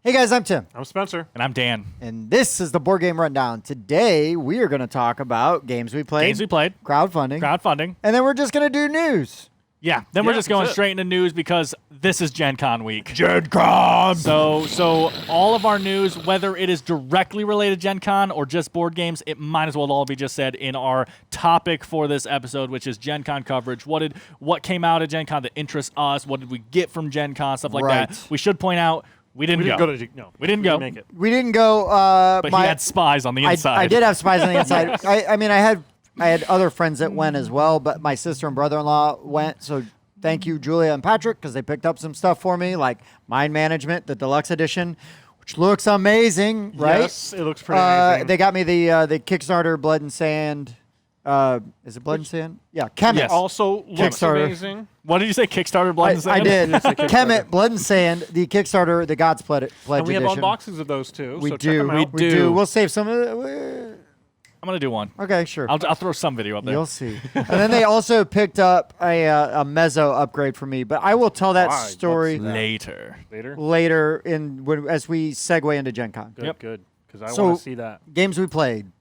Hey guys, I'm Tim. I'm Spencer. And I'm Dan. And this is the Board Game Rundown. Today, we are going to talk about games we played. Crowdfunding. And then we're just going to do news. Yeah, then we're just going straight into news because this is Gen Con week. Gencon! So all of our news, whether it is directly related to Gen Con or just board games, it might as well all be just said in our topic for this episode, which is Gen Con coverage. What came out of Gen Con that interests us? What did we get from Gen Con? Stuff like that. We should point out, we didn't go. We didn't go. Make it. We didn't go. But he had spies on the inside. I did have spies on the inside. I mean, I had other friends that went as well, but my sister and brother-in-law went, so thank you, Julia and Patrick, because they picked up some stuff for me, like Mind Management, the deluxe edition, which looks amazing, right? Yes, it looks pretty amazing. They got me the Kickstarter Blood and Sand. Is it Blood and Sand? Yeah, Kemet. Yes. Also looks Kickstarter. amazing. What did you say? Kickstarter Blood and Sand? I did. Kemet, Blood and Sand, the Kickstarter, the God's Pledge And we have edition. unboxings of those too. We so do. Check them out. We do. We'll save some of it. I'm going to do one. Okay, sure. I'll throw some video up there. You'll see. And then they also picked up a Mezo upgrade for me, but I will tell that Why? story What's that? Later. later as we segue into Gen Con. Good. Because I So- want to see that. Games we played.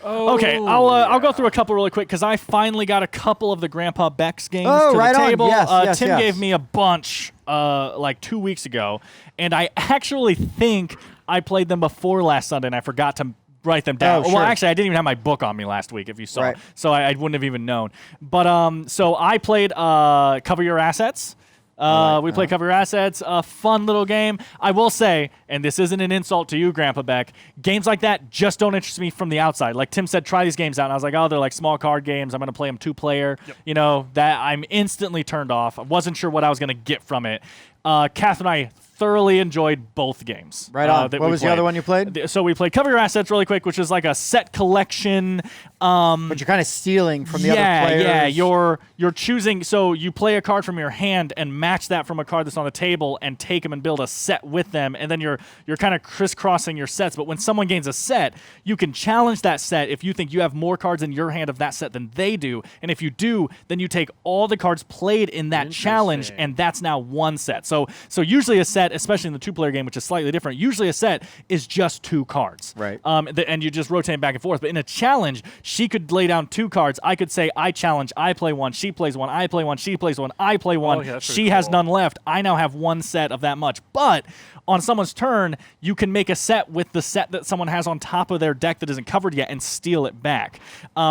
Okay, I'll go through a couple really quick because I finally got a couple of the Grandpa Beck's games to right the on. table. Yes, Tim yes. gave me a bunch like 2 weeks ago, and I actually think I played them before last Sunday, and I forgot to write them down. Oh, sure. Well, actually, I didn't even have my book on me last week, if you saw. Right. So I wouldn't have even known. But so I played Cover Your Assets. We played Cover Your Assets, a fun little game. I will say, and this isn't an insult to you, Grandpa Beck, games like that just don't interest me from the outside. Like Tim said, try these games out, and I was like, oh, they're like small card games. I'm going to play them 2-player. Yep. You know, that I'm instantly turned off. I wasn't sure what I was going to get from it. Kath and I thoroughly enjoyed both games. Right on. What was the other one you played? So we played Cover Your Assets really quick, which is like a set collection. But you're kind of stealing from the other players. Yeah, you're choosing. So you play a card from your hand and match that from a card that's on the table and take them and build a set with them. And then you're kind of crisscrossing your sets. But when someone gains a set, you can challenge that set if you think you have more cards in your hand of that set than they do. And if you do, then you take all the cards played in that challenge, and that's now one set. So usually a set, especially in the 2-player game, which is slightly different, usually a set is just 2 cards. Right. And you just rotate back and forth. But in a challenge, she could lay down 2 cards. I could say, I challenge, I play one, she plays one, I play one, she plays one, I play one. Oh, yeah, that's she pretty has cool. none left. I now have one set of that much. But on someone's turn, you can make a set with the set that someone has on top of their deck that isn't covered yet and steal it back.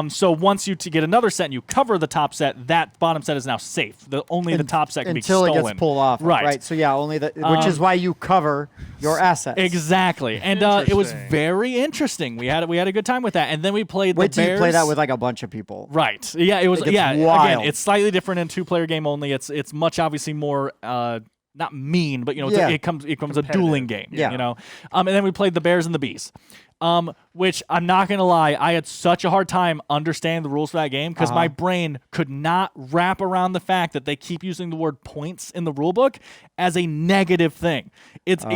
So once you get another set and you cover the top set, that bottom set is now safe. Only the top set can be stolen. Until it gets pulled off. Right. So yeah, only which is why you cover your assets. Exactly. And it was very interesting. We had a good time with that. And then we played Wait the till Bears. you play that with like a bunch of people. Right. Yeah, it was. It gets Yeah, wild. again, it's slightly different in 2-player game only. It's much obviously more not mean, but it becomes a dueling game. Yeah. You know. And then we played the Bears and the Bees. Which I'm not gonna lie, I had such a hard time understanding the rules for that game because my brain could not wrap around the fact that they keep using the word points in the rule book as a negative thing. It's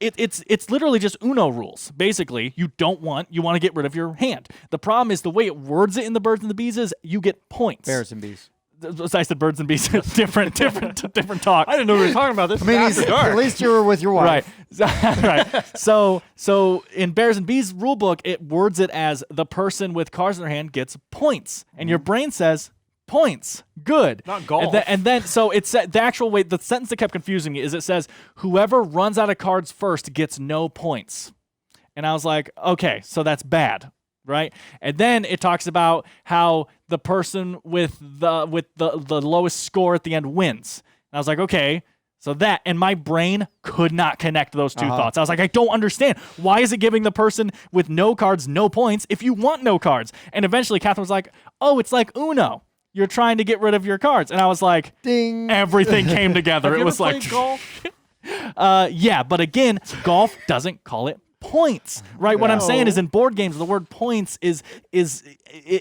it's literally just Uno rules. Basically, you want to get rid of your hand. The problem is the way it words it in the Birds and the Bees is you get points. Bears and bees. I said Birds and Bees. different talk. I didn't know we were talking about this. I mean, at least you were with your wife. Right. Right. So in Bears and Bees rulebook, it words it as the person with cards in their hand gets points, and your brain says points. Good. Not golf. And then so it's the actual way. The sentence that kept confusing me is it says whoever runs out of cards first gets no points, and I was like, okay, so that's bad. Right, and then it talks about how the person with the lowest score at the end wins. And I was like, okay, so that, and my brain could not connect those two thoughts. I was like, I don't understand. Why is it giving the person with no cards no points if you want no cards? And eventually, Catherine was like, oh, it's like Uno. You're trying to get rid of your cards, and I was like, ding. Everything came together. Have It you was ever like played golf? Yeah, but again, golf doesn't call it points, right? What I'm saying is in board games, the word points it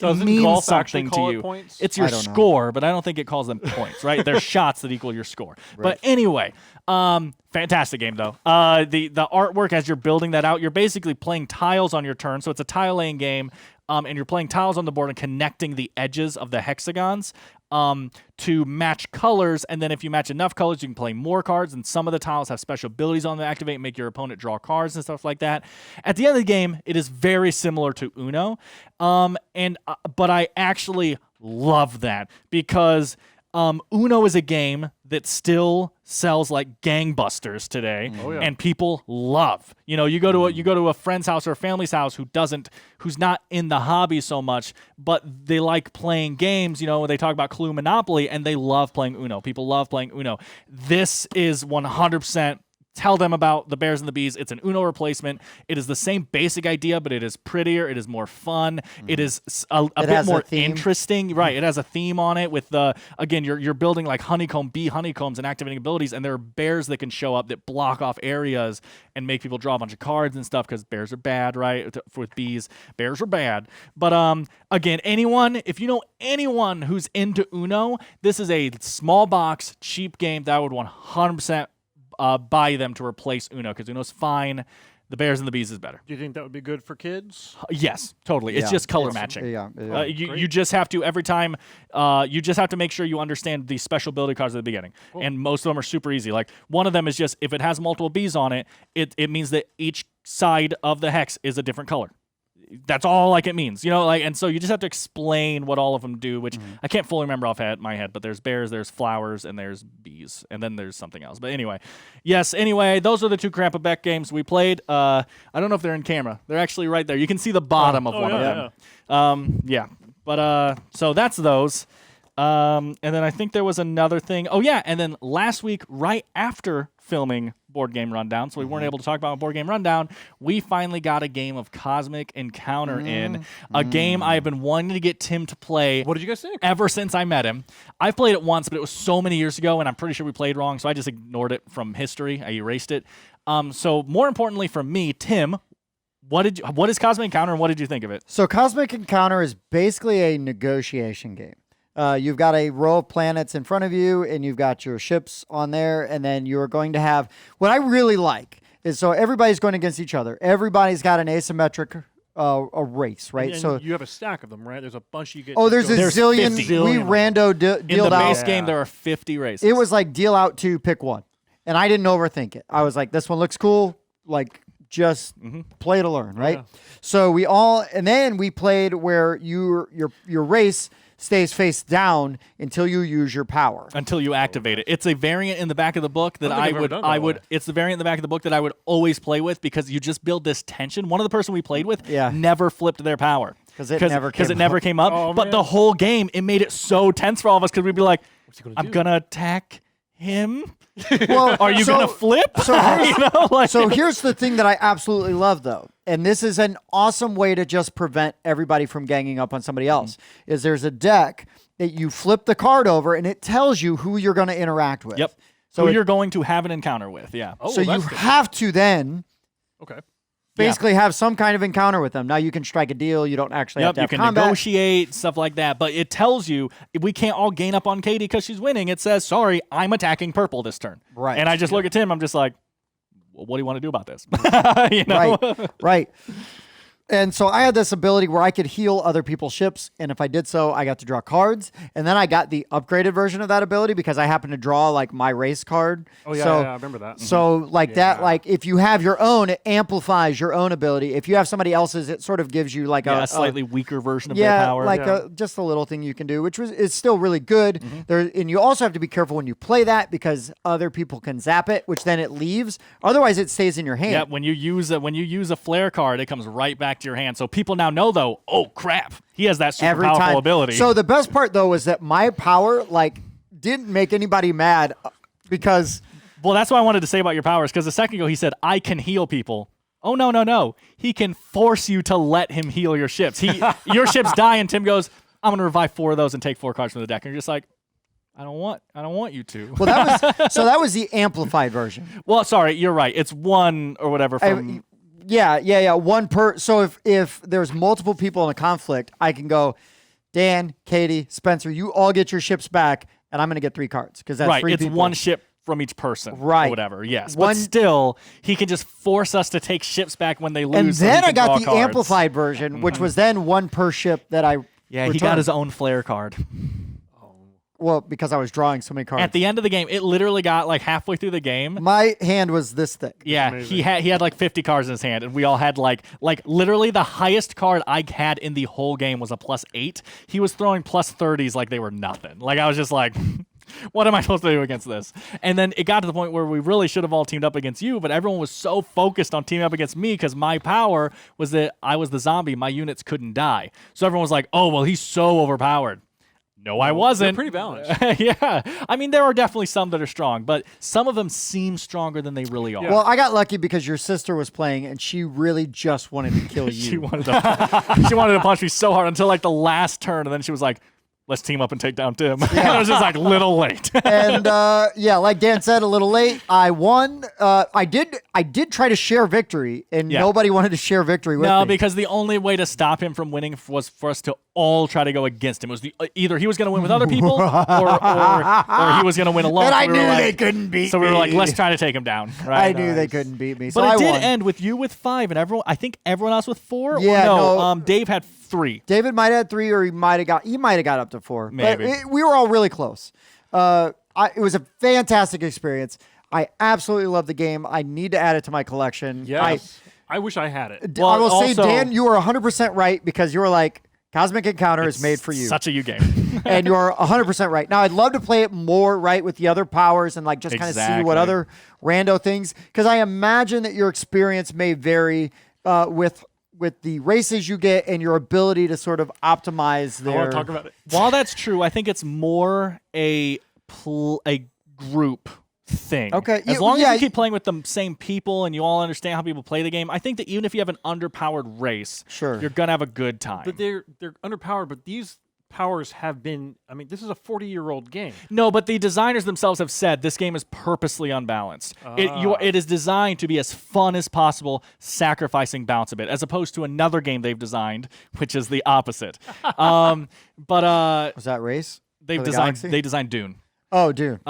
Doesn't means golf actually something call to it you. points? It's your I don't know. score, but I don't think it calls them points, right? They're shots that equal your score. But anyway, fantastic game though. The artwork as you're building that out, you're basically playing tiles on your turn, so it's a tile laying game. And you're playing tiles on the board and connecting the edges of the hexagons. to match colors, and then if you match enough colors, you can play more cards, and some of the tiles have special abilities on them to activate and make your opponent draw cards and stuff like that. At the end of the game, it is very similar to Uno, but I actually love that because Uno is a game that still sells like gangbusters today, and people love. You go to a friend's house or a family's house who's not in the hobby so much, but they like playing games. They talk about Clue, Monopoly, and they love playing Uno. People love playing Uno. This is 100%. Tell them about the Bears and the Bees. It's an Uno replacement. It is the same basic idea, but it is prettier. It is more fun. It is a bit more interesting. Right. It has a theme on it with again, you're building like bee honeycombs and activating abilities, and there are bears that can show up that block off areas and make people draw a bunch of cards and stuff because bears are bad, right? With bees, bears are bad. But again, if you know anyone who's into Uno, this is a small box, cheap game that I would 100% buy them to replace Uno because Uno's fine. The Bears and the Bees is better. Do you think that would be good for kids? Yes, totally. It's just color matching. You just have to every time. You just have to make sure you understand the special ability cards at the beginning, and most of them are super easy. Like one of them is just if it has multiple bees on it, it means that each side of the hex is a different color. That's all it means, and so you just have to explain what all of them do, which I can't fully remember off my head, but there's bears, there's flowers, and there's bees, and then there's something else. But anyway, those are the two Grandpa Beck games we played. I don't know if they're in camera. They're actually right there. You can see the bottom of one of them. But so that's those. And then I think there was another thing. Oh, yeah, and then last week, right after filming Board Game Rundown, so we weren't able to talk about Board Game Rundown, we finally got a game of Cosmic Encounter in, a game I've been wanting to get Tim to play. What did you guys think? Ever since I met him. I've played it once, but it was so many years ago, and I'm pretty sure we played wrong, so I just ignored it from history. I erased it. So more importantly for me, Tim, what is Cosmic Encounter, and what did you think of it? So Cosmic Encounter is basically a negotiation game. You've got a row of planets in front of you, and you've got your ships on there, and then you're going to have... What I really like is, so everybody's going against each other. Everybody's got an asymmetric a race, right? And so you have a stack of them, right? There's a bunch you get. Oh, there's a zillion. 50. We rando dealed out. In the base game, there are 50 races. It was like deal out 2, pick 1. And I didn't overthink it. I was like, this one looks cool. Like, just play to learn, right? Yeah. So and then we played where your race stays face down until you use your power. Until you activate it. It's a variant in the back of the book that it's the variant in the back of the book that I would always play with because you just build this tension. One of the person we played with never flipped their power. Because it never came up. Oh, but the whole game, it made it so tense for all of us because we'd be like, I'm going to attack him? Well, are you going to flip? So here's the thing that I absolutely love, though. And this is an awesome way to just prevent everybody from ganging up on somebody else, is there's a deck that you flip the card over, and it tells you who you're going to interact with. Yep. So who you're going to have an encounter with, Oh, so you have to then basically have some kind of encounter with them. Now you can strike a deal. You don't actually have to have combat. You can negotiate, stuff like that. But it tells you, we can't all gain up on Katie because she's winning. It says, sorry, I'm attacking purple this turn. Right. And I just look at Tim, I'm just like, what do you want to do about this? Right. And so I had this ability where I could heal other people's ships, and if I did so, I got to draw cards. And then I got the upgraded version of that ability because I happened to draw like my race card. Oh yeah, I remember that. So that, like if you have your own, it amplifies your own ability. If you have somebody else's, it sort of gives you like a slightly weaker version of their power. Just a little thing you can do, which is still really good. And you also have to be careful when you play that because other people can zap it, which then it leaves. Otherwise, it stays in your hand. Yeah, when you use a flare card, it comes right back to your hand. So people now know, though, oh crap, he has that super powerful ability. So the best part, though, was that my power didn't make anybody mad because... Well, that's what I wanted to say about your powers, because a second ago he said, I can heal people. Oh, no. He can force you to let him heal your ships. Your ships die, and Tim goes, I'm going to revive 4 of those and take 4 cards from the deck. And you're just like, I don't want you to. Well, that was the amplified version. Well, sorry, you're right. It's 1 or whatever from... Yeah. One per. So if there's multiple people in a conflict, I can go, Dan, Katie, Spencer, you all get your ships back, and I'm going to get 3 cards because that's 3 people. It's 1 ship from each person, right? Or whatever. Yes, but still, he can just force us to take ships back when they lose. And then I got the cards. amplified version, which was then 1 per ship that I. Yeah, he got his own flare card. Well, because I was drawing so many cards. At the end of the game, it literally got like halfway through the game. My hand was this thick. Yeah, he had like 50 cards in his hand, and we all had like literally the highest card I had in the whole game was a +8. He was throwing +30s like they were nothing. Like I was just like, what am I supposed to do against this? And then it got to the point where we really should have all teamed up against you, but everyone was so focused on teaming up against me because my power was that I was the zombie. My units couldn't die. So everyone was like, oh, well, he's so overpowered. No, I wasn't. They're pretty balanced. Yeah. I mean, there are definitely some that are strong, but some of them seem stronger than they really are. Yeah. Well, I got lucky because your sister was playing and she really just wanted to kill you. She wanted to punch me so hard until like the last turn, and then she was like, let's team up and take down Tim. And I was just like, little late. And yeah, like Dan said, a little late. I won. I did try to share victory, and nobody wanted to share victory with me. No, because the only way to stop him from winning was for us to all try to go against him. It was either he was going to win with other people, or he was going to win alone. And I So knew we were like- they couldn't beat me. So we were like, let's try to take him down. Right? I knew they couldn't beat me. So But I it did won. end with you with 5, and I think everyone else with 4. Yeah, or no. Dave had 3. David might have had 3, or he might have got up to 4. Maybe. But we were all really close. It was a fantastic experience. I absolutely love the game. I need to add it to my collection. Yes. I wish I had it. Well, I will say, also- Dan, you were 100% right because you were like, Cosmic Encounter is made for you. Such a you game. And you're 100% right. Now, I'd love to play it more right with the other powers and like just kind of see what Exactly. other rando things, because I imagine that your experience may vary with the races you get and your ability to sort of optimize I their... want to talk about it. While that's true, I think it's more a group thing. Okay, As yeah, long yeah. as you keep playing with the same people and you all understand how people play the game, I think that even if you have an underpowered race, Sure. you're gonna have a good time. But they're underpowered, but these powers have been, I mean, this is a 40-year-old game. No, but the designers themselves have said this game is purposely unbalanced. It is designed to be as fun as possible, sacrificing balance a bit, as opposed to another game they've designed, which is the opposite. But Was that race? they've For the designed Galaxy? Dune. Oh, dude.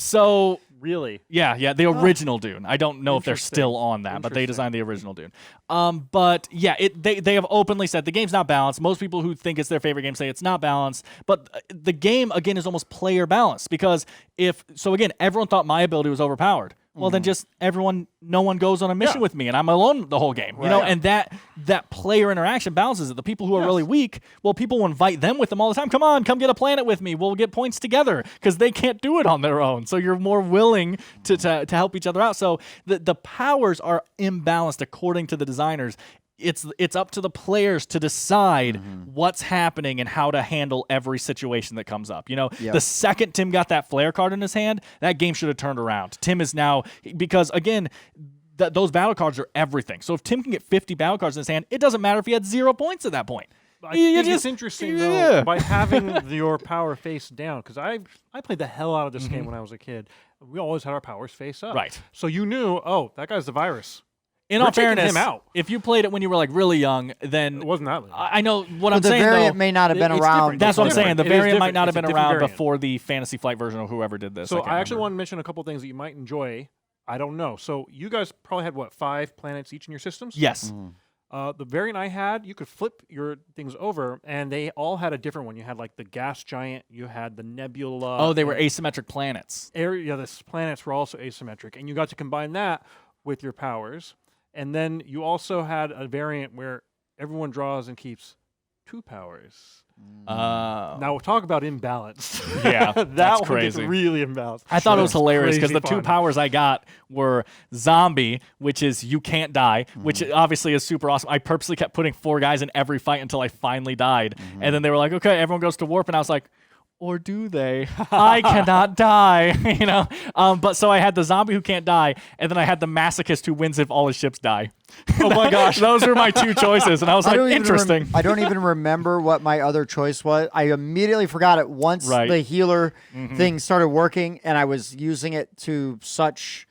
So Really? yeah, the original Dune. I don't know if they're Interesting. still on that, but they Interesting. designed the original Dune. But yeah, they have openly said the game's not balanced. Most people who think it's their favorite game say it's not balanced, but the game again is almost player balanced because again, everyone thought my ability was overpowered. Well, then just no one goes on a mission with me, and I'm alone the whole game. You know, and that player interaction balances it. The people who are really weak, well, people will invite them with them all the time. Come on, come get a planet with me. We'll get points together because they can't do it on their own. So you're more willing to help each other out. So the powers are imbalanced according to the designers. It's up to the players to decide what's happening and how to handle every situation that comes up. You know, the second Tim got that flare card in his hand, that game should have turned around. Tim is now, because again, those battle cards are everything. So if Tim can get 50 battle cards in his hand, it doesn't matter if he had 0 points at that point. I think it's interesting, though, by having your power face down, because I played the hell out of this game when I was a kid. We always had our powers face up. Right. So you knew, oh, that guy's the virus. In We're all taking fairness, him out. if you played it when you were like really young, then It wasn't that little. I know what But I'm the saying. variant though, may not have been it's around. different. That's what I'm different. saying. The It is variant might different. not have It's a been different around variant. before the Fantasy Flight version or whoever did this. So can't I actually remember. want to mention a couple things that you might enjoy. I don't know. So you guys probably had, 5 planets each in your systems? Yes. The variant I had, you could flip your things over, and they all had a different one. You had like the gas giant, you had the nebula. Oh, they were and asymmetric planets. the planets were also asymmetric, and you got to combine that with your powers. And then you also had a variant where everyone draws and keeps 2 powers. Now we'll talk about imbalance. Yeah, that that's one crazy. gets really imbalanced. I thought it was It's hilarious because crazy the 2 fun. powers I got were zombie, which is you can't die, which obviously is super awesome. I purposely kept putting 4 guys in every fight until I finally died. And then they were like, okay, everyone goes to warp. And I was like, or do they? I cannot die, you know? But so I had the zombie who can't die, and then I had the masochist who wins if all his ships die. Oh my gosh. Those were my 2 choices. And I was like, interesting. I don't even remember what my other choice was. I immediately forgot it once the healer thing started working, and I was using it to such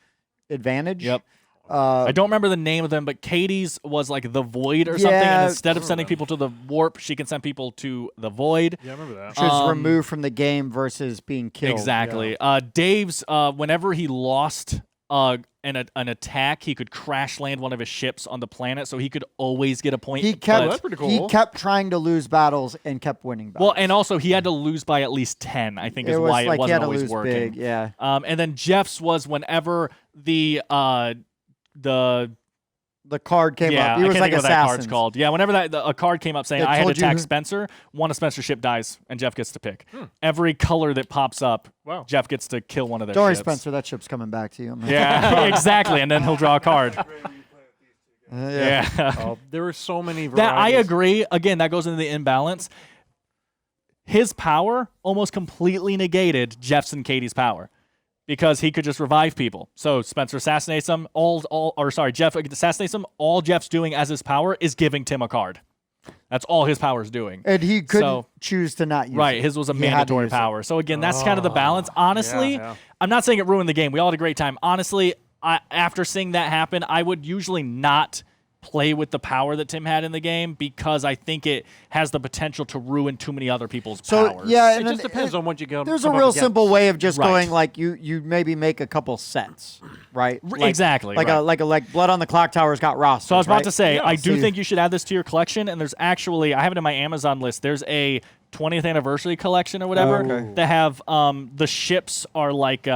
advantage. Yep. I don't remember the name of them, but Katie's was like the void or something. Yeah. And instead of sending people to the warp, she can send people to the void. Yeah, I remember that. Which was removed from the game versus being killed. Exactly. Dave's, whenever he lost an attack, he could crash land one of his ships on the planet, so he could always get a point. He kept that's pretty cool. he kept trying to lose battles and kept winning battles. Well, and also he had to lose by at least 10, I think, is was why like it he had wasn't to always lose working. big, yeah. And then Jeff's was whenever the card came yeah, up. He I was can't like think of what that card's Assassins. called. Yeah, whenever a card came up saying It I had to told you attack who- Spencer, one of Spencer's ship dies, and Jeff gets to pick. Every color that pops up, Wow. Jeff gets to kill one of their Don't worry, ships. Spencer, that ship's coming back to you. Yeah, exactly, and then he'll draw a card. Yeah. Yeah. There were so many varieties. That I agree. Again, that goes into the imbalance. His power almost completely negated Jeff's and Katie's power because he could just revive people. So Spencer assassinates him. Jeff assassinates him. All Jeff's doing as his power is giving Tim a card. That's all his power is doing. And he couldn't So- choose to not use it. Right, his was a He had to mandatory use it. power. So again, that's kind of the balance. Honestly, yeah. I'm not saying it ruined the game. We all had a great time. Honestly, after seeing that happen, I would usually not play with the power that Tim had in the game because I think it has the potential to ruin too many other people's So powers. yeah, It and just depends on what you go. There's a real simple way of just Right. going like you maybe make a couple sets, right? Exactly, Like right. like Blood on the Clock Tower's got rosters. So I was about right? to say, Yeah. I do So think you should add this to your collection. And there's actually, I have it in my Amazon list. There's a 20th anniversary collection or whatever okay. that have the ships are like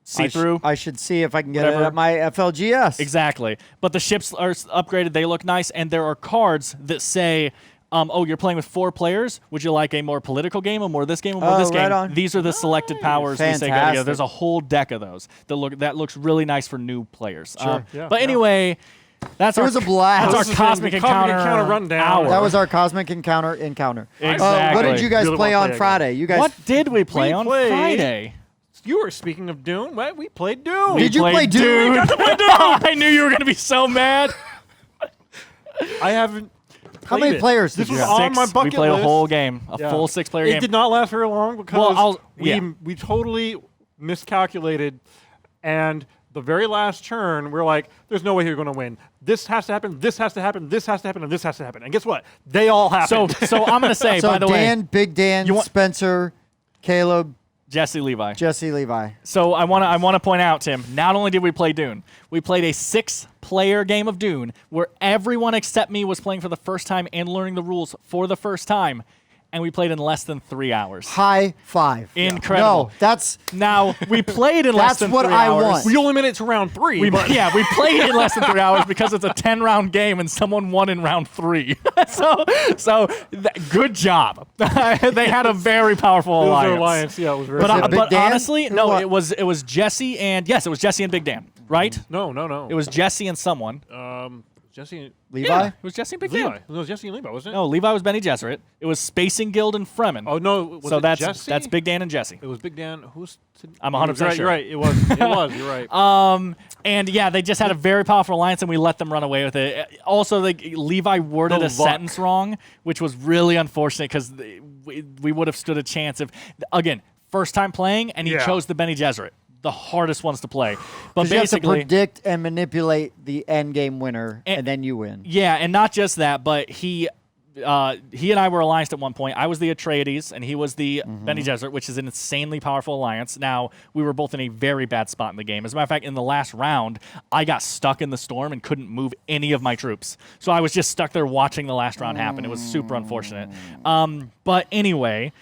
see-through. I should see if I can get Whatever. it at my FLGS. Exactly. But the ships are upgraded. They look nice. And there are cards that say, oh, you're playing with 4 players. Would you like a more political game, or more this game, or more Oh, this game? right on. These are the selected powers we say go together. Fantastic. There's a whole deck of those that looks really nice for new players. Sure. Yeah, but yeah. anyway, that's It our was a blast. That's our cosmic encounter rundown. hour. That was our Cosmic Encounter. Exactly. What did you guys Really play wanna on play Friday? You guys What did we play We on played- Friday? You were speaking of Dune. What? We played Dune. Did you play played Dune? I knew you were going to be so mad. I haven't. How played many it. players This did you was have? on my bucket We played list. a whole game, a Yeah. full 6-player It game. did not last very long because Well, yeah. we totally miscalculated, and the very last turn, we're like, "There's no way you're going to win. This has to happen. This has to happen. This has to happen, and this has to happen." And guess what? They all So, happened. so I'm going to say, So by the Dan, way, Big Dan, You want- Spencer, Caleb, Jesse Levi. Jesse Levi. So I want to point out, Tim, not only did we play Dune, we played a 6-player game of Dune where everyone except me was playing for the first time and learning the rules for the first time, and we played in less than 3 hours. High five. Incredible. No, that's Now, we played in less That's than what 3 I hours. want. we only made it to round 3. We but played in less than 3 hours because it's a 10-round game and someone won in round 3. Good job. They had a very powerful it was alliance. their alliance. Yeah, it was very. But, it Big but Dan? honestly, Or no, what? it was Jesse and it was Jesse and Big Dan, right? no. It was Jesse and someone. Jesse. Levi. Yeah, it was Jesse and Big Levi. Dan. It was Jesse and Levi, wasn't it? No, Levi was Benny Gesserit. It was Spacing Guild and Fremen. Oh no. Was so it that's Jesse? Big Dan and Jesse. It was Big Dan. Who's? I'm 100% You're right. It was. It was. You're right. And yeah, they just had a very powerful alliance, and we let them run away with it. Also, Levi worded The a luck. sentence wrong, which was really unfortunate because we would have stood a chance if, again, first time playing, and he Yeah. chose the Benny Gesserit, the hardest ones to play. But 'Cause you have to basically, predict and manipulate the end game winner, and then you win. yeah, and not just that, but he and I were allianced at one point. I was the Atreides, and he was the Benny Gesserit, which is an insanely powerful alliance. Now, we were both in a very bad spot in the game. As a matter of fact, in the last round, I got stuck in the storm and couldn't move any of my troops. So I was just stuck there watching the last round happen. It was super unfortunate. But anyway,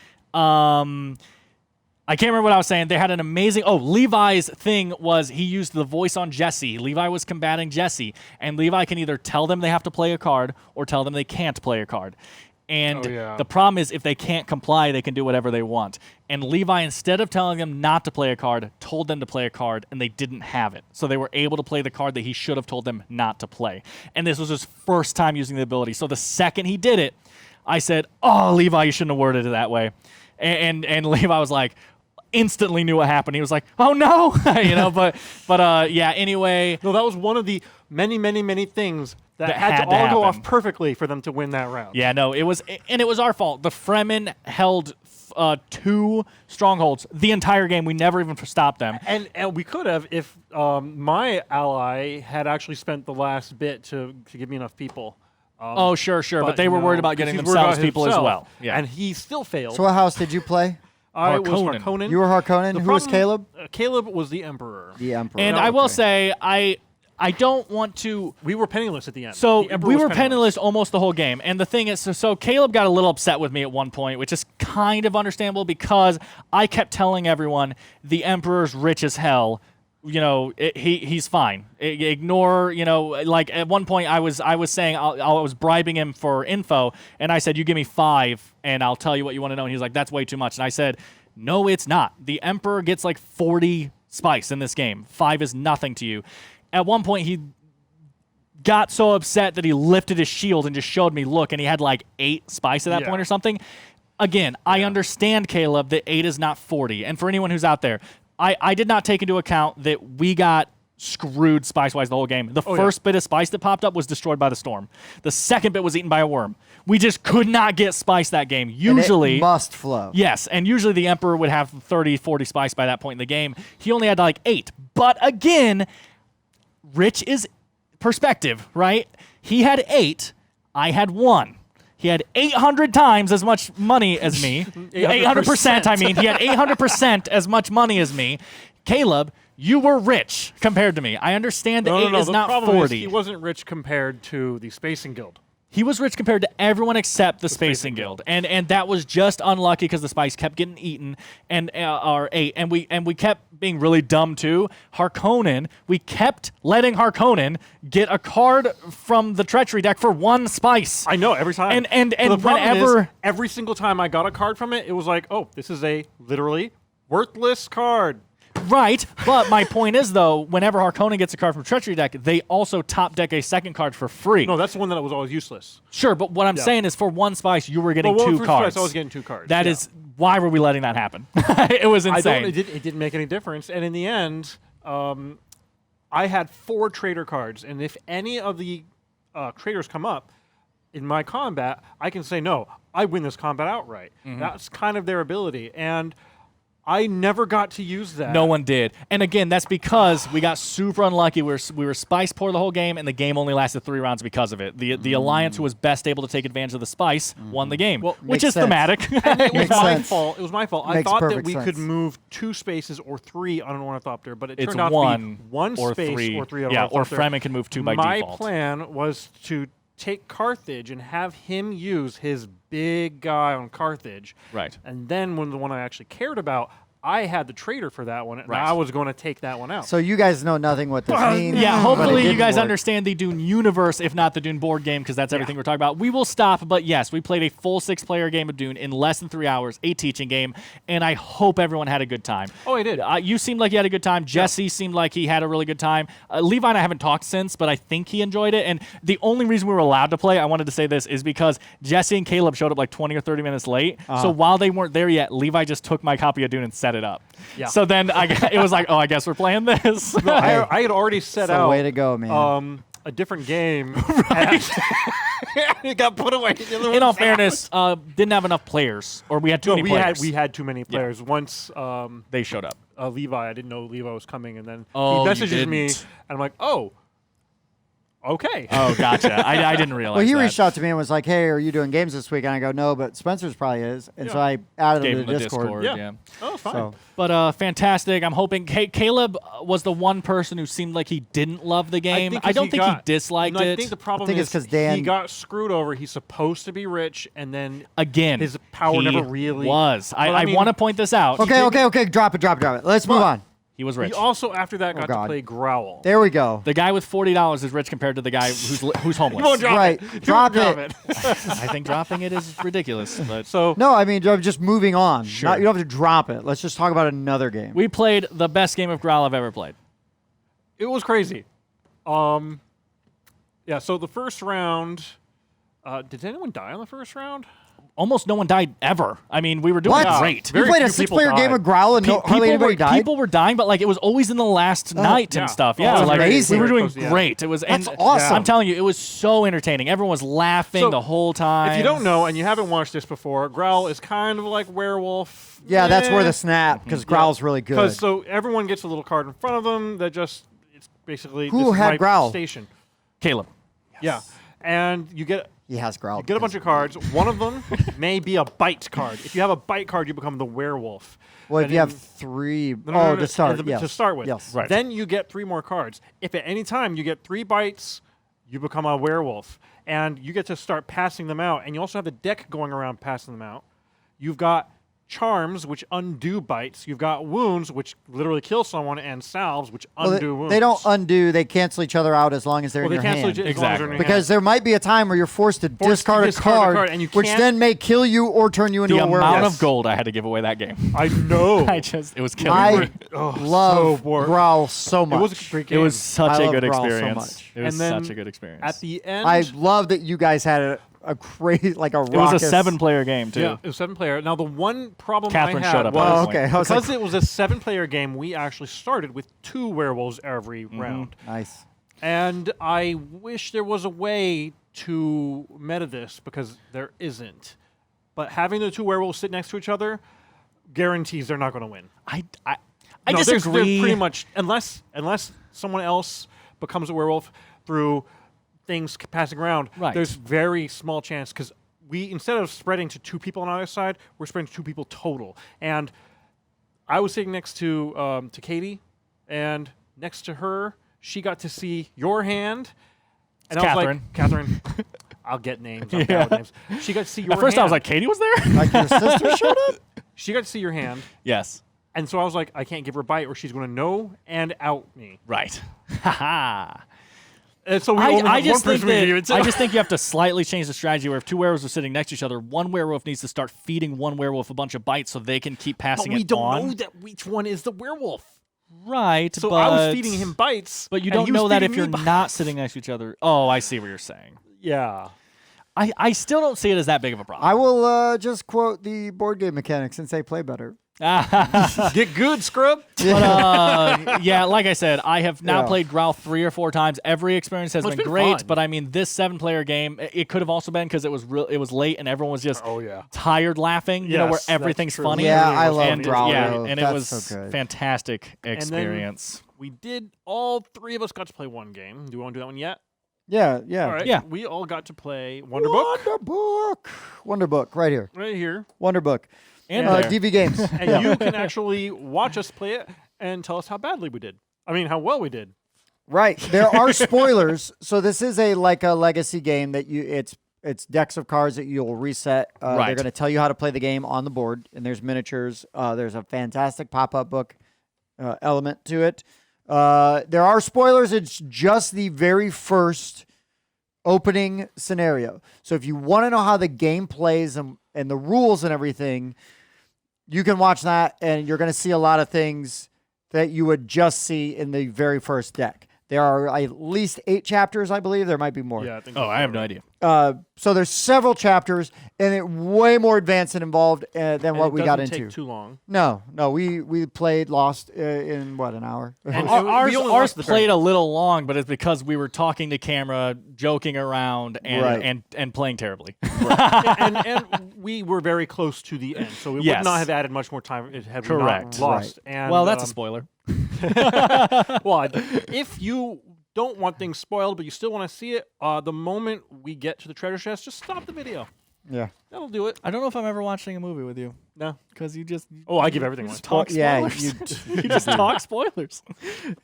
I can't remember what I was saying. They had an amazing... Oh, Levi's thing was he used the voice on Jesse. Levi was combating Jesse. And Levi can either tell them they have to play a card or tell them they can't play a card. And Oh, yeah. the problem is if they can't comply, they can do whatever they want. And Levi, instead of telling them not to play a card, told them to play a card, and they didn't have it. So they were able to play the card that he should have told them not to play. And this was his first time using the ability. So the second he did it, I said, "Oh, Levi, you shouldn't have worded it that way." And Levi was like... instantly knew what happened. He was like, "Oh no," but yeah. Anyway, No, that was one of the many things that had had to to all go off happen. perfectly for them to win that round. yeah, no, it was our fault. The Fremen held 2 strongholds the entire game. We never even stopped them. And we could have if my ally had actually spent the last bit to give me enough people. Oh, sure, but they were no, worried about 'cause getting he's worried about themselves people as himself, well. Yeah, And he still failed. So what house did you play? I was Harkonnen. Harkonnen. You were Harkonnen. The Who was problem- Caleb? Caleb was the emperor. The Emperor. And Oh, I will okay. say, I don't want to. We were penniless at the end. So The Emperor we was were penniless almost the whole game. And the thing is, so Caleb got a little upset with me at one point, which is kind of understandable because I kept telling everyone the Emperor's rich as hell. You know, he's fine. Ignore, you know, like at one point I was saying I was bribing him for info, and I said, you give me 5 and I'll tell you what you want to know. And he's like, that's way too much. And I said, no, it's not. The Emperor gets like 40 spice in this game. 5 is nothing to you. At one point, he got so upset that he lifted his shield and just showed me, look, and he had like 8 spice at that point or something. Again, I understand, Caleb, that 8 is not 40. And for anyone who's out there, I did not take into account that we got screwed spice-wise the whole game. The first bit of spice that popped up was destroyed by the storm. The second bit was eaten by a worm. We just could not get spice that game. Usually, and it must flow. Yes, and usually the Emperor would have 30, 40 spice by that point in the game. He only had like 8. But again, rich is perspective, right? He had 8. I had 1. He had 800 times as much money as me. 800%, I mean. He had 800% as much money as me. Caleb, you were rich compared to me. I understand that 8 is the not problem 40. Is he wasn't rich compared to the Spacing Guild. He was rich compared to everyone except the Spacing Guild, and that was just unlucky because the spice kept getting eaten and or ate, and we kept being really dumb too. Harkonnen, we kept letting Harkonnen get a card from the treachery deck for 1 spice. I know, every time. And the problem whenever is, every single time I got a card from it, it was like, oh, this is a literally worthless card. Right, but my point is, though, whenever Harkonnen gets a card from Treachery deck, they also top deck a second card for free. No, that's the one that was always useless. Sure, but what I'm saying is for 1 spice, you were getting 2 cards. I was getting 2 cards. That is, why were we letting that happen? It was insane. It didn't make any difference. And in the end, I had 4 trader cards. And if any of the traders come up in my combat, I can say, no, I win this combat outright. That's kind of their ability. And I never got to use that. No one did. And again, that's because we got super unlucky. We were spice poor the whole game, and the game only lasted 3 rounds because of it. The alliance who was best able to take advantage of the spice won the game, Well, which makes is sense. thematic. It was Makes my sense. fault. It was my fault. I Makes thought that perfect we could sense. move 2 spaces or 3 on an ornithopter, but it It's turned out one, to be 1 or space 3. or 3 on Yeah, an or orthopter. Fremen can move 2 by My default. plan was to take Carthage and have him use his big guy on Carthage. Right. And then when the one I actually cared about, I had the trader for that one, and Right. I was going to take that one out. So you guys know nothing what this means. Yeah, but it hopefully you didn't guys work. understand the Dune universe, if not the Dune board game, because that's everything we're talking about. We will stop, but yes, we played a full 6-player game of Dune in less than 3 hours, a teaching game, and I hope everyone had a good time. Oh, I did. You seemed like you had a good time. Jesse seemed like he had a really good time. Levi and I haven't talked since, but I think he enjoyed it. And the only reason we were allowed to play, I wanted to say this, is because Jesse and Caleb showed up like 20 or 30 minutes late. So while they weren't there yet, Levi just took my copy of Dune and set it up. Yeah. So then it was like, oh, I guess we're playing this. No, I had already set It's a out way to go, man. a different game. It got put away. The other In all one's out. fairness, didn't have enough players, or we had too No, many we players. had too many players. Once They showed up. Levi, I didn't know Levi was coming, and then Oh, he you messages me, didn't. and I'm like, oh, okay. Oh, gotcha. I didn't realize Well, he that. reached out to me and was like, "Hey, are you doing games this week?" And I go, "No, but Spencer's probably is." And so Yeah. I added Gave him him to a the Discord. Yeah. Oh, fine. So But fantastic. I'm hoping Caleb was the one person who seemed like he didn't love the game. I don't think he disliked no, it. I think the problem think is it's 'cause Dan- he got screwed over. He's supposed to be rich, and then Again, his power he never really was. Well, I mean, want to point this out. okay, okay. Drop it. Let's move on. He was rich. He also after that got to God. play Growl. There we go. The guy with $40 is rich compared to the guy who's homeless. You won't drop Right. it. Drop Drop it. I think dropping it is ridiculous. But So No, I mean, I'm just moving on. Sure. You don't have to drop it. Let's just talk about another game. we played the best game of GROWL I've ever played. it was crazy. Yeah. So the first round. Did anyone die on the first round? Almost no one died ever. I mean, we were doing What? great. You Very played a few people 6-player game died. of GROWL and hardly anybody died? People were dying, but like it was always in the last night yeah. and stuff. Oh, Yeah, that's like amazing. we were doing Yeah. great. It was That's and awesome. I'm telling you, it was so entertaining. Everyone was laughing So, the whole time. If you don't know and you haven't watched this before, Growl is kind of like Werewolf. Yeah, that's where the snap, because GROWL's really good. Because so everyone gets a little card in front of them that just it's basically Who this is had my Growl? station. Caleb. Yeah, and you get He has growled. You get a bunch of cards. One of them may be a bite card. If you have a bite card, you become the werewolf. Well, if And you have then- 3... No, to start, yes. To start with. Yes. Right. Then you get 3 more cards. If at any time you get 3 bites, you become a werewolf. And you get to start passing them out. And you also have the deck going around passing them out. You've got charms, which undo bites. You've got wounds, which literally kill someone, and salves, which undo wounds. They don't undo. They cancel each other out as long as they're Well, in they your cancel hand. each- as long as they're in your Because hand. there might be a time where you're forced to discard a card, and you which can't- then may kill you or turn you into The a werewolf. amount of gold I had to give away that game. I know. It was killing I me. love so bored. Growl so much. It was a great It game. was such I a love good Growl so experience. much. It was And then such a good experience. At the end, I love that you guys had a crazy, like a it was raucous... a 7-player game too. yeah, it was 7-player. Now the one problem Catherine I had showed up at was that Oh, point. okay. I was because like, it was a 7-player game. We actually started with 2 werewolves every round, nice. and I wish there was a way to meta this because there isn't. But having the 2 werewolves sit next to each other guarantees they're not going to win. I No, there's disagree. pretty much unless someone else becomes a werewolf through things passing around. Right. There's very small chance because we instead of spreading to 2 people on either side, we're spreading to 2 people total. And I was sitting next to Katie, and next to her, she got to see your hand. And It's I was Catherine. like, Catherine, I'll get names. I'm bad with names. She got to see your At first, hand. I was like, Katie was there. Like your sister showed up? She got to see your hand. Yes. And so I was like, I can't give her a bite or she's going to know and out me. Right. Haha. And so we only I have just one think person we can give it that to. I just think you have to slightly change the strategy where if 2 werewolves are sitting next to each other, one werewolf needs to start feeding one werewolf a bunch of bites so they can keep But passing we it don't on. know that which one is the werewolf. Right. So but I was feeding him bites. But you and don't he was know that feeding if me you're bites. not sitting next to each other. Oh, I see what you're saying. Yeah. I still don't see it as that big of a problem. I will just quote the board game mechanics and say play better. Get good, scrub. But yeah, like I said, I have now Yeah. played GROWL 3 or 4 times. Every experience has Well, it's been been great, fun. but I mean, this 7-player game, it could have also been because it was late and everyone was just Oh, yeah. tired laughing. You know, where Yes, that's everything's true. funny. Yeah, I was love and, funny. GROWL. yeah, though. and it That's was so good. fantastic then- experience. We did, all 3 of us got to play one game. Do we want to do that one yet? Yeah, yeah. All right. Yeah. We all got to play Wonderbook Wonderbook, right here. right here. Wonderbook. And Yeah. there. DV Games. And you can actually watch us play it and tell us how badly we did. I mean, how well we did. Right. There are spoilers. So this is a legacy game that it's decks of cards that you'll reset. They're Right. going to tell you how to play the game on the board, and there's miniatures. There's a fantastic pop-up book element to it. There are spoilers. It's just the very first opening scenario. So if you want to know how the game plays and the rules and everything, you can watch that, and you're going to see a lot of things that you would just see in the very first deck. There are at least 8 chapters, I believe. There might be more. Yeah, I think Oh, I have no idea. So there's several chapters, and it way more advanced and involved than what we got It doesn't into. take too long. No, we played Lost in what, an hour? And Ours we only ours lost the played a little long, but it's because we were talking to camera, joking around, and Right. and playing terribly. and we were very close to the end, so it Yes. would not have added much more time had we Correct. not lost. And, Well, that's a spoiler. well, if you don't want things spoiled, but you still want to see it, the moment we get to the treasure chest, just stop the video. Yeah. That'll do it. I don't know if I'm ever watching a movie with you No. because you just Oh, I give everything you away. just talk Yeah, spoilers. you You just talk spoilers.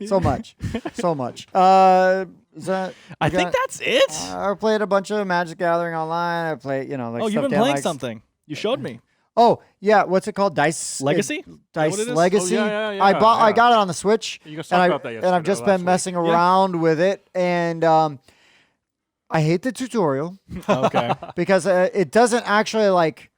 so much. So much. Is that, I you think got- that's it. I played a bunch of Magic Gathering online. I played, like Oh, you've stuff been Dan playing likes. something. You showed me. Oh, yeah. What's it called? Dice Legacy? Dice what it is? Legacy. Oh, yeah, I bought. I yeah. got it on the Switch. You guys and talked about that and I've yesterday, just last been week. messing around with it, and I hate the tutorial Okay. because it doesn't actually like.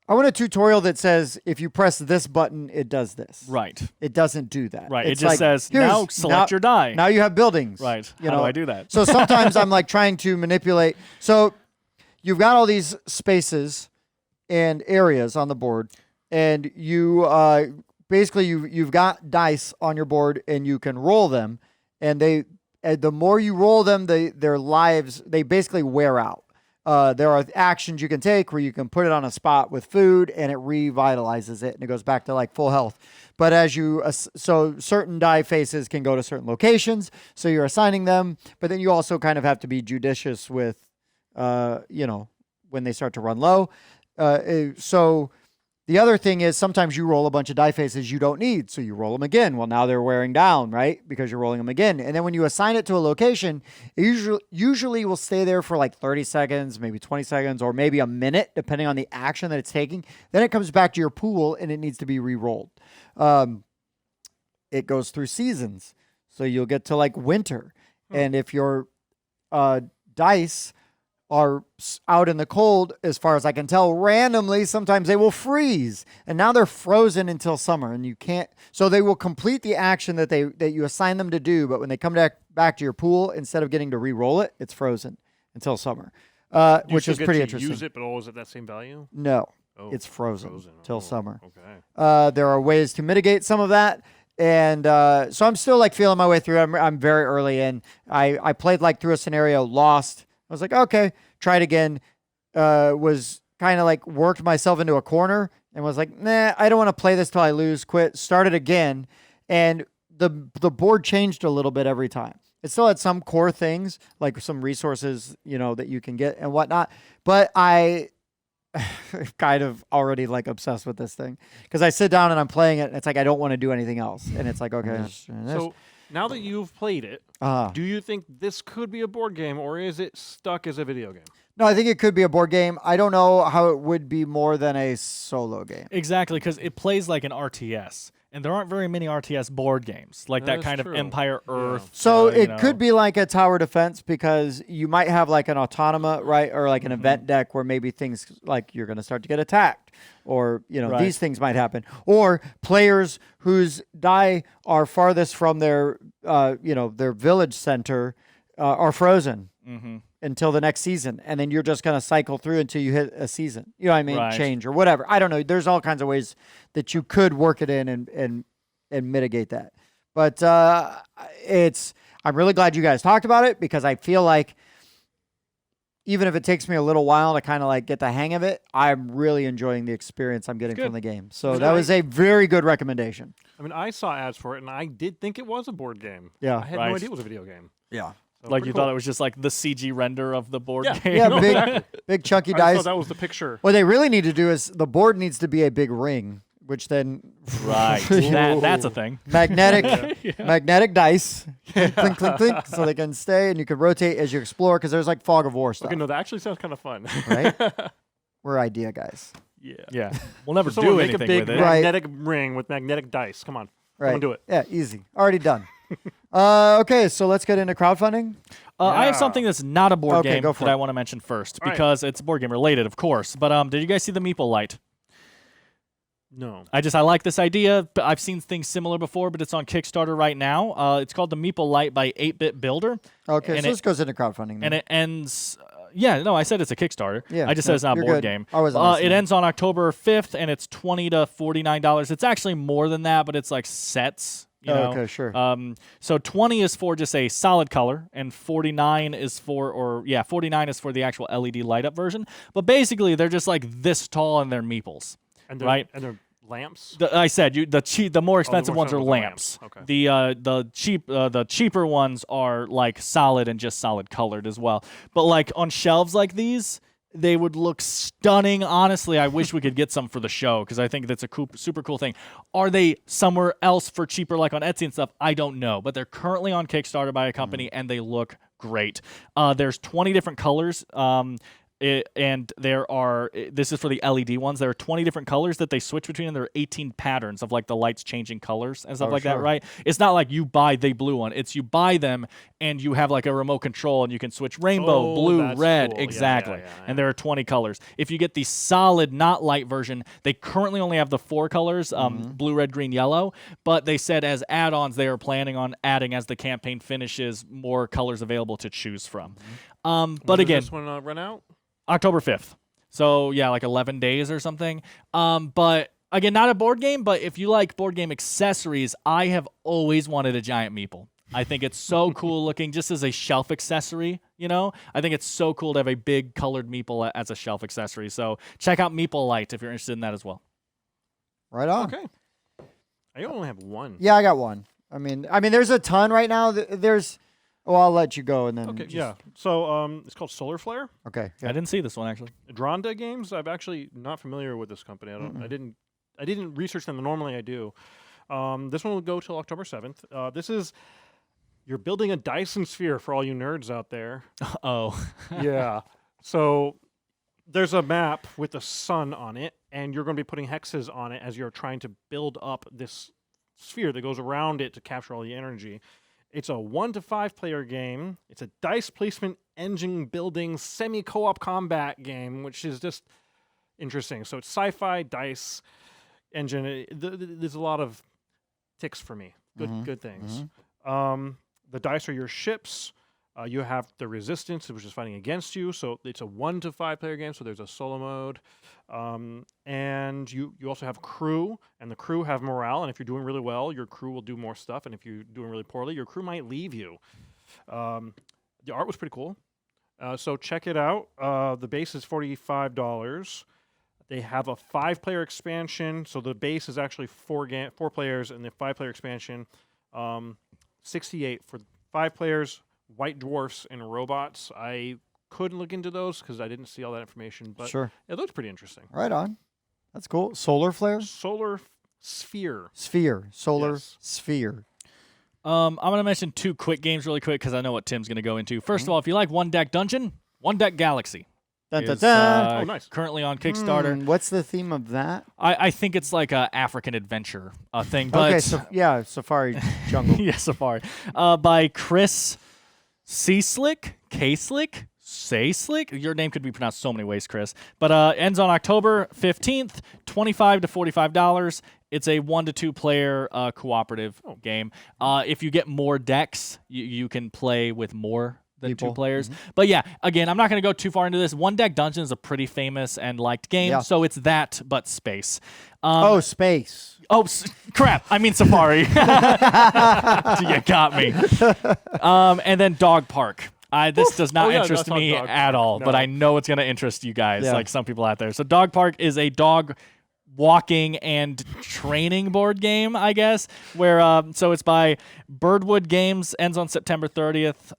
I want a tutorial that says if you press this button, it does this. Right. It doesn't do that. Right. It's it just like, says here's- now select your die. Now you have buildings. Right. You How know, do I do that? So sometimes I'm like trying to manipulate. So you've got all these spaces and areas on the board, and you basically you've got dice on your board, and you can roll them, and the more you roll them, their lives they basically wear out. There are actions you can take where you can put it on a spot with food and it revitalizes it and it goes back to like full health. But so certain die faces can go to certain locations, so you're assigning them, but then you also kind of have to be judicious with when they start to run low. So the other thing is sometimes you roll a bunch of die faces you don't need, so you roll them again. Well, now they're wearing down, right? Because you're rolling them again. And then when you assign it to a location, it usually will stay there for like 30 seconds, maybe 20 seconds, or maybe a minute, depending on the action that it's taking. Then it comes back to your pool and it needs to be re-rolled. It goes through seasons. So you'll get to like winter. And if your dice are out in the cold, as far as I can tell, randomly, sometimes they will freeze. And now they're frozen until summer. And you can't, so they will complete the action that you assign them to do. But when they come back to your pool, instead of getting to re-roll it, it's frozen until summer, which is pretty interesting. Use it, but always at that same value? No, it's frozen till summer. Okay. There are ways to mitigate some of that. And so I'm still like feeling my way through. I'm very early in. I played like through a scenario, lost. I was like, okay, try it again. Was kind of like worked myself into a corner and was like, nah, I don't want to play this till I lose, quit, started again. And the board changed a little bit every time. It still had some core things, like some resources, that you can get and whatnot. But I kind of already like obsessed with this thing because I sit down and I'm playing it and it's like I don't want to do anything else. And it's like, okay. So now that you've played it, do you think this could be a board game or is it stuck as a video game? No, I think it could be a board game. I don't know how it would be more than a solo game. Exactly, because it plays like an RTS. And there aren't very many RTS board games, like that kind of Empire Earth. So it could be like a tower defense because you might have like an automa, right? Or like an event deck where maybe things like you're going to start to get attacked or, these things might happen. Or players whose die are farthest from their village center are frozen until the next season. And then you're just going to cycle through until you hit a season. You know what I mean? Right. Change or whatever. I don't know. There's all kinds of ways that you could work it in and mitigate that. But I'm really glad you guys talked about it because I feel like even if it takes me a little while to kind of like get the hang of it, I'm really enjoying the experience I'm getting from the game. So that was a very good recommendation. I mean, I saw ads for it and I did think it was a board game. Yeah. I had no idea it was a video game. Yeah. So like you thought it was just like the CG render of the board game. Yeah, No, big, exactly. big chunky I dice. thought that was the picture. What they really need to do is the board needs to be a big ring, which then Right. That's a thing. magnetic dice, clink, clink, clink, clink, so they can stay and you can rotate as you explore because there's like fog of war stuff. Okay, no, that actually sounds kind of fun. Right? We're idea guys. Yeah. We'll never Someone do make anything a big with it. magnetic ring with magnetic dice. Come on. Right. Someone do it. Yeah, easy. Already done. Okay, so let's get into crowdfunding. I have something that's not a board game go for that it. I want to mention first All right. because it's board game related, of course. But did you guys see the Meeple Light? No. I like this idea. But I've seen things similar before, but it's on Kickstarter right now. It's called the Meeple Light by 8-Bit Builder. Okay, And so this goes into crowdfunding. Then. And it ends. I said it's a Kickstarter. Yeah, I just said it's not a you're board good. game. I wasn't listening. It ends on October 5th, and it's $20 to $49. It's actually more than that, but it's like sets. Okay, sure. So 20 is for just a solid color, and 49 is for the actual LED light up version. But basically, they're just like this tall, and they're meeples. And they're, right? And they're lamps? I said the more expensive ones are expensive lamps. Okay. The cheaper ones are like solid and just solid colored as well. But like on shelves like these, they would look stunning. Honestly, I wish we could get some for the show because I think that's a super cool thing. Are they somewhere else for cheaper, like on Etsy and stuff? I don't know, but they're currently on Kickstarter by a company and they look great. There's 20 different colors. And this is for the LED ones. There are 20 different colors that they switch between, and there are 18 patterns of like the lights changing colors and stuff like that, right? It's not like you buy the blue one. It's you buy them and you have like a remote control and you can switch rainbow, blue, red, cool. exactly. Yeah. And there are 20 colors. If you get the solid, not light version, they currently only have the 4 colors, blue, red, green, yellow. But they said as add-ons, they are planning on adding, as the campaign finishes, more colors available to choose from. But When again, does this one run out? October 5th. So, yeah, like 11 days or something. But, again, not a board game, but if you like board game accessories, I have always wanted a giant meeple. I think it's so cool looking just as a shelf accessory, I think it's so cool to have a big colored meeple as a shelf accessory. So, check out Meeple Light if you're interested in that as well. Right on. Okay. I only have one. Yeah, I got one. I mean, there's a ton right now. There's Well, I'll let you go and then. Okay, just- yeah. So it's called Solar Flare. Okay. I didn't see this one actually. Dronda Games. I'm actually not familiar with this company. I didn't research them. Normally I do. This one will go till October 7th. This is you're building a Dyson sphere for all you nerds out there. Oh. Yeah. So there's a map with the sun on it, and you're going to be putting hexes on it as you're trying to build up this sphere that goes around it to capture all the energy. It's a 1 to 5 player game. It's a dice placement, engine building, semi-co-op combat game, which is just interesting. So it's sci-fi, dice, engine. There's a lot of ticks for me. Good things. The dice are your ships. You have the resistance, which is fighting against you. So it's a 1 to 5 player game. So there's a solo mode. And you also have crew, and the crew have morale. And if you're doing really well, your crew will do more stuff. And if you're doing really poorly, your crew might leave you. The art was pretty cool. So check it out. The base is $45. They have a 5-player expansion. So the base is actually 4 players, and the 5-player expansion, 68 for 5 players. White dwarfs and robots. I couldn't look into those because I didn't see all that information, but Sure. it looks pretty interesting. Right on. That's cool. Solar flare? Solar sphere. Sphere. Solar Yes. sphere. I'm going to mention 2 quick games really quick because I know what Tim's going to go into. First of all, if you like One Deck Dungeon, One Deck Galaxy Dun, dun, is dun. Oh, nice. currently on Kickstarter. What's the theme of that? I think it's like a African adventure thing. But Okay, so yeah, Safari Jungle. yeah, Safari. By Chris K-Slick? Say-Slick? Your name could be pronounced so many ways, Chris. But ends on October 15th, $25 to $45. It's a 1 to 2 player cooperative game. If you get more decks, you can play with more than People. 2 players. But yeah, again, I'm not going to go too far into this. One Deck Dungeon is a pretty famous and liked game, Yeah. so it's that, but space. Oh, space. Oh, crap. I mean Safari. You got me. And then Dog Park. This does not interest that's not me Dog at Park. all, but No. I know it's going to interest you guys, Yeah. like some people out there. So Dog Park is a dog walking and training board game, I guess, where so it's by Birdwood Games, ends on September 30th.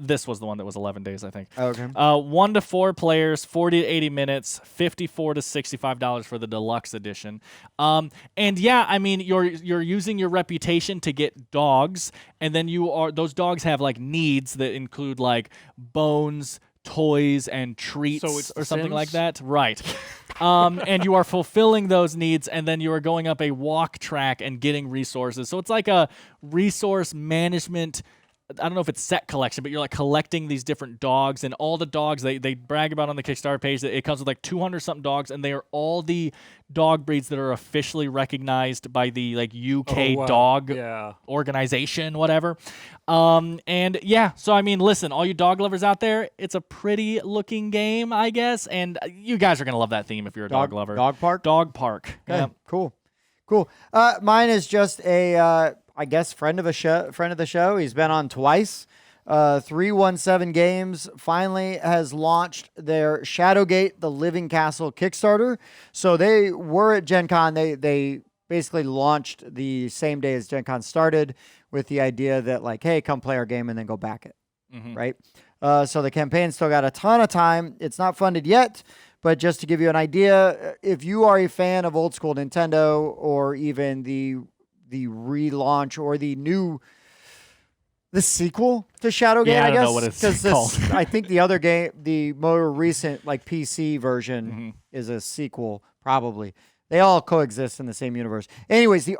This was the one that was 11 days, I think. Okay. 1 to 4 players, 40 to 80 minutes, $54 to $65 for the deluxe edition. And yeah, I mean, you're using your reputation to get dogs, and then those dogs have like needs that include like bones, toys, and treats, So it's or The something like Sims? that. Right. And you are fulfilling those needs, and then you are going up a walk track and getting resources. So it's like a resource management. I don't know if it's set collection, but you're like collecting these different dogs, and all the dogs they brag about on the Kickstarter page that it comes with like 200 something dogs, and they are all the dog breeds that are officially recognized by the like UK dog organization, whatever. And yeah, so I mean, listen, all you dog lovers out there, it's a pretty looking game, I guess, and you guys are gonna love that theme if you're a dog lover. Dog park? Dog Park. Okay, Yeah. cool. Mine is just a, I guess, friend of the show. He's been on twice. 317 Games finally has launched their Shaowgate, the Living Castle Kickstarter. So they were at Gencon. They basically launched the same day as Gencon started with the idea that like, hey, come play our game and then go back it, right? So the campaign's still got a ton of time. It's not funded yet. But just to give you an idea, if you are a fan of old school Nintendo or even the relaunch or the sequel to Shaowgate, Yeah, I I don't guess, know what it's 'cause called. I think the other game, the more recent like PC version, is a sequel probably. They all coexist in the same universe. Anyways, the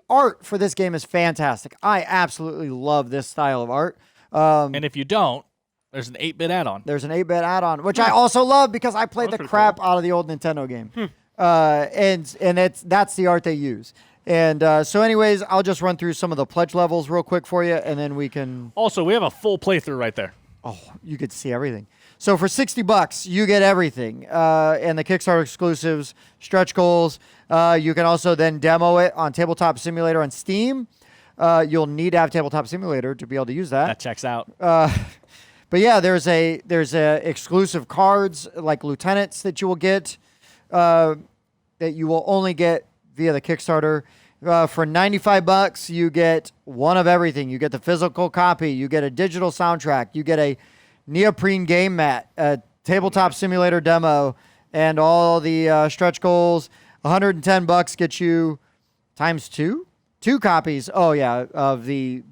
art for this game is fantastic. I absolutely love this style of art. And if you don't, there's an 8-bit add-on. There's an 8-bit add-on, which I also love because I played the pretty crap out of the old Nintendo game. And that's the art they use. And so anyways, I'll just run through some of the pledge levels real quick for you, and then we can... Also, we have a full playthrough right there. Oh, you could see everything. So for $60, you get everything. And the Kickstarter exclusives, stretch goals. You can also then demo it on Tabletop Simulator on Steam. You'll need to have Tabletop Simulator to be able to use that. That checks out. But yeah, there's a exclusive cards like lieutenants that you will get that you will only get via the Kickstarter. For $95, you get one of everything. You get the physical copy. You get a digital soundtrack. You get a neoprene game mat, a tabletop simulator demo, and all the stretch goals. $110 gets you times two copies. Oh yeah, of the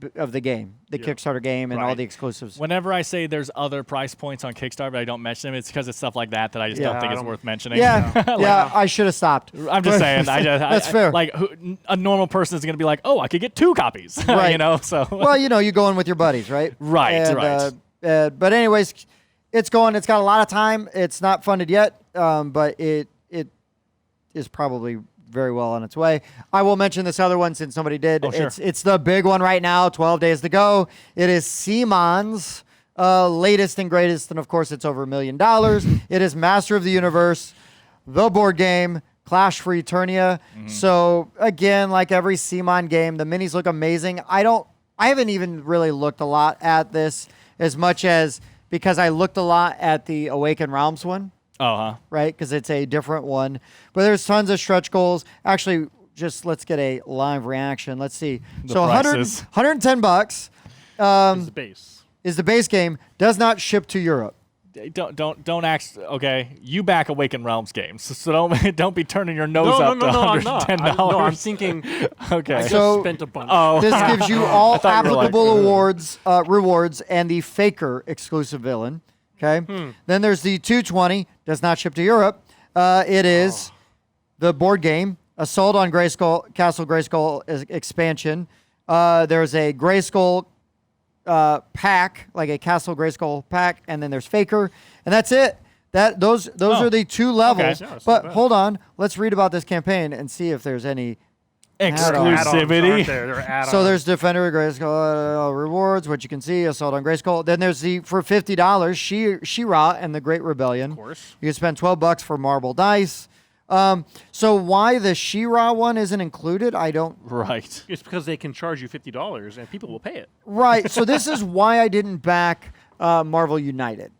game, the Kickstarter game, and all the exclusives. Whenever I say there's other price points on Kickstarter, but I don't mention them, it's because it's stuff like that I just don't think it's worth mentioning. Yeah, I should have stopped. I'm just saying. That's fair. Like a normal person is going to be like, oh, I could get 2 copies, right? You know, so. Well, you go in with your buddies, right? Right, and, right. But anyways, it's going. It's got a lot of time. It's not funded yet, but it is probably very well on its way. I will mention this other one since somebody did. Oh, sure. It's the big one right now. 12 days to go. It is CMON's latest and greatest, and of course, it's over $1 million. It is Master of the Universe, the board game, Clash for Eternia. So again, like every CMON game, the minis look amazing. I haven't even really looked a lot at this as much as because I looked a lot at the Awakened Realms one. Right, because it's a different one. But there's tons of stretch goals. Actually, just let's get a live reaction. Let's see. So $110 is the base. Is the base game. Does not ship to Europe. Don't act. Okay, you back Awakened Realms games, so don't be turning your nose up to $110. No, I'm thinking. Okay, I just spent a bunch. This gives you all applicable rewards, and the Faker exclusive villain. Okay. Then there's the 220. Does not ship to Europe. It is the board game Assault on Castle Grayskull expansion. There's a Grayskull pack, like a Castle Grayskull pack, and then there's Faker, and that's it. Those are the 2 levels. Okay. But hold on, let's read about this campaign and see if there's any exclusivity. So there's Defender of Grayskull rewards, which you can see, Assault on Grayskull. Then there's for $50, She-Ra and the Great Rebellion. Of course. You can spend $12 for marble dice. So why the She-Ra one isn't included, I don't... Right. It's because they can charge you $50 and people will pay it. Right. So this is why I didn't back Marvel United.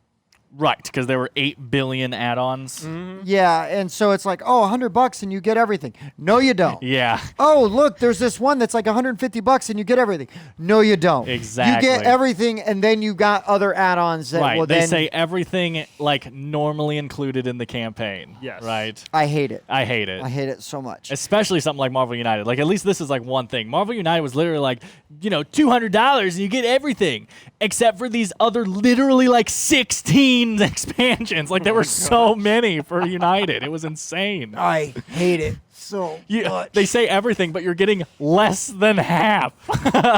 Right, because there were 8 billion add-ons. Yeah, and so it's like, oh, $100 and you get everything. No, you don't. Yeah. Oh, look, there's this one that's like $150 and you get everything. No, you don't. Exactly. You get everything, and then you got other add-ons that will they say everything like normally included in the campaign. Yes. Right. I hate it. I hate it. I hate it so much. Especially something like Marvel United. Like, at least this is like one thing. Marvel United was literally like, $200 and you get everything, except for these other literally like 16 expansions. Like, there were so many for United. It was insane. I hate it so much. They say everything, but you're getting less than half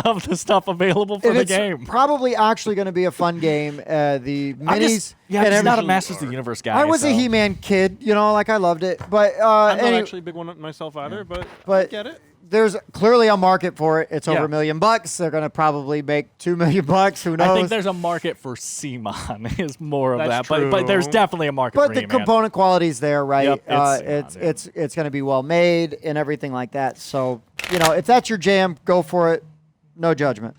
of the stuff available for the game. Probably actually going to be a fun game. The minis. I'm not a Masters of the Universe guy. I was a He-Man kid, like I loved it. But I'm not actually a big one myself either, but I get it. There's clearly a market for it. It's over $1 million. They're going to probably make $2 million. Who knows? I think there's a market for CMON is more of That's that. true. But there's definitely a market for the He-Man. component quality's there, right? Yep, it's going to be well made and everything like that. So, if that's your jam, go for it. No judgment.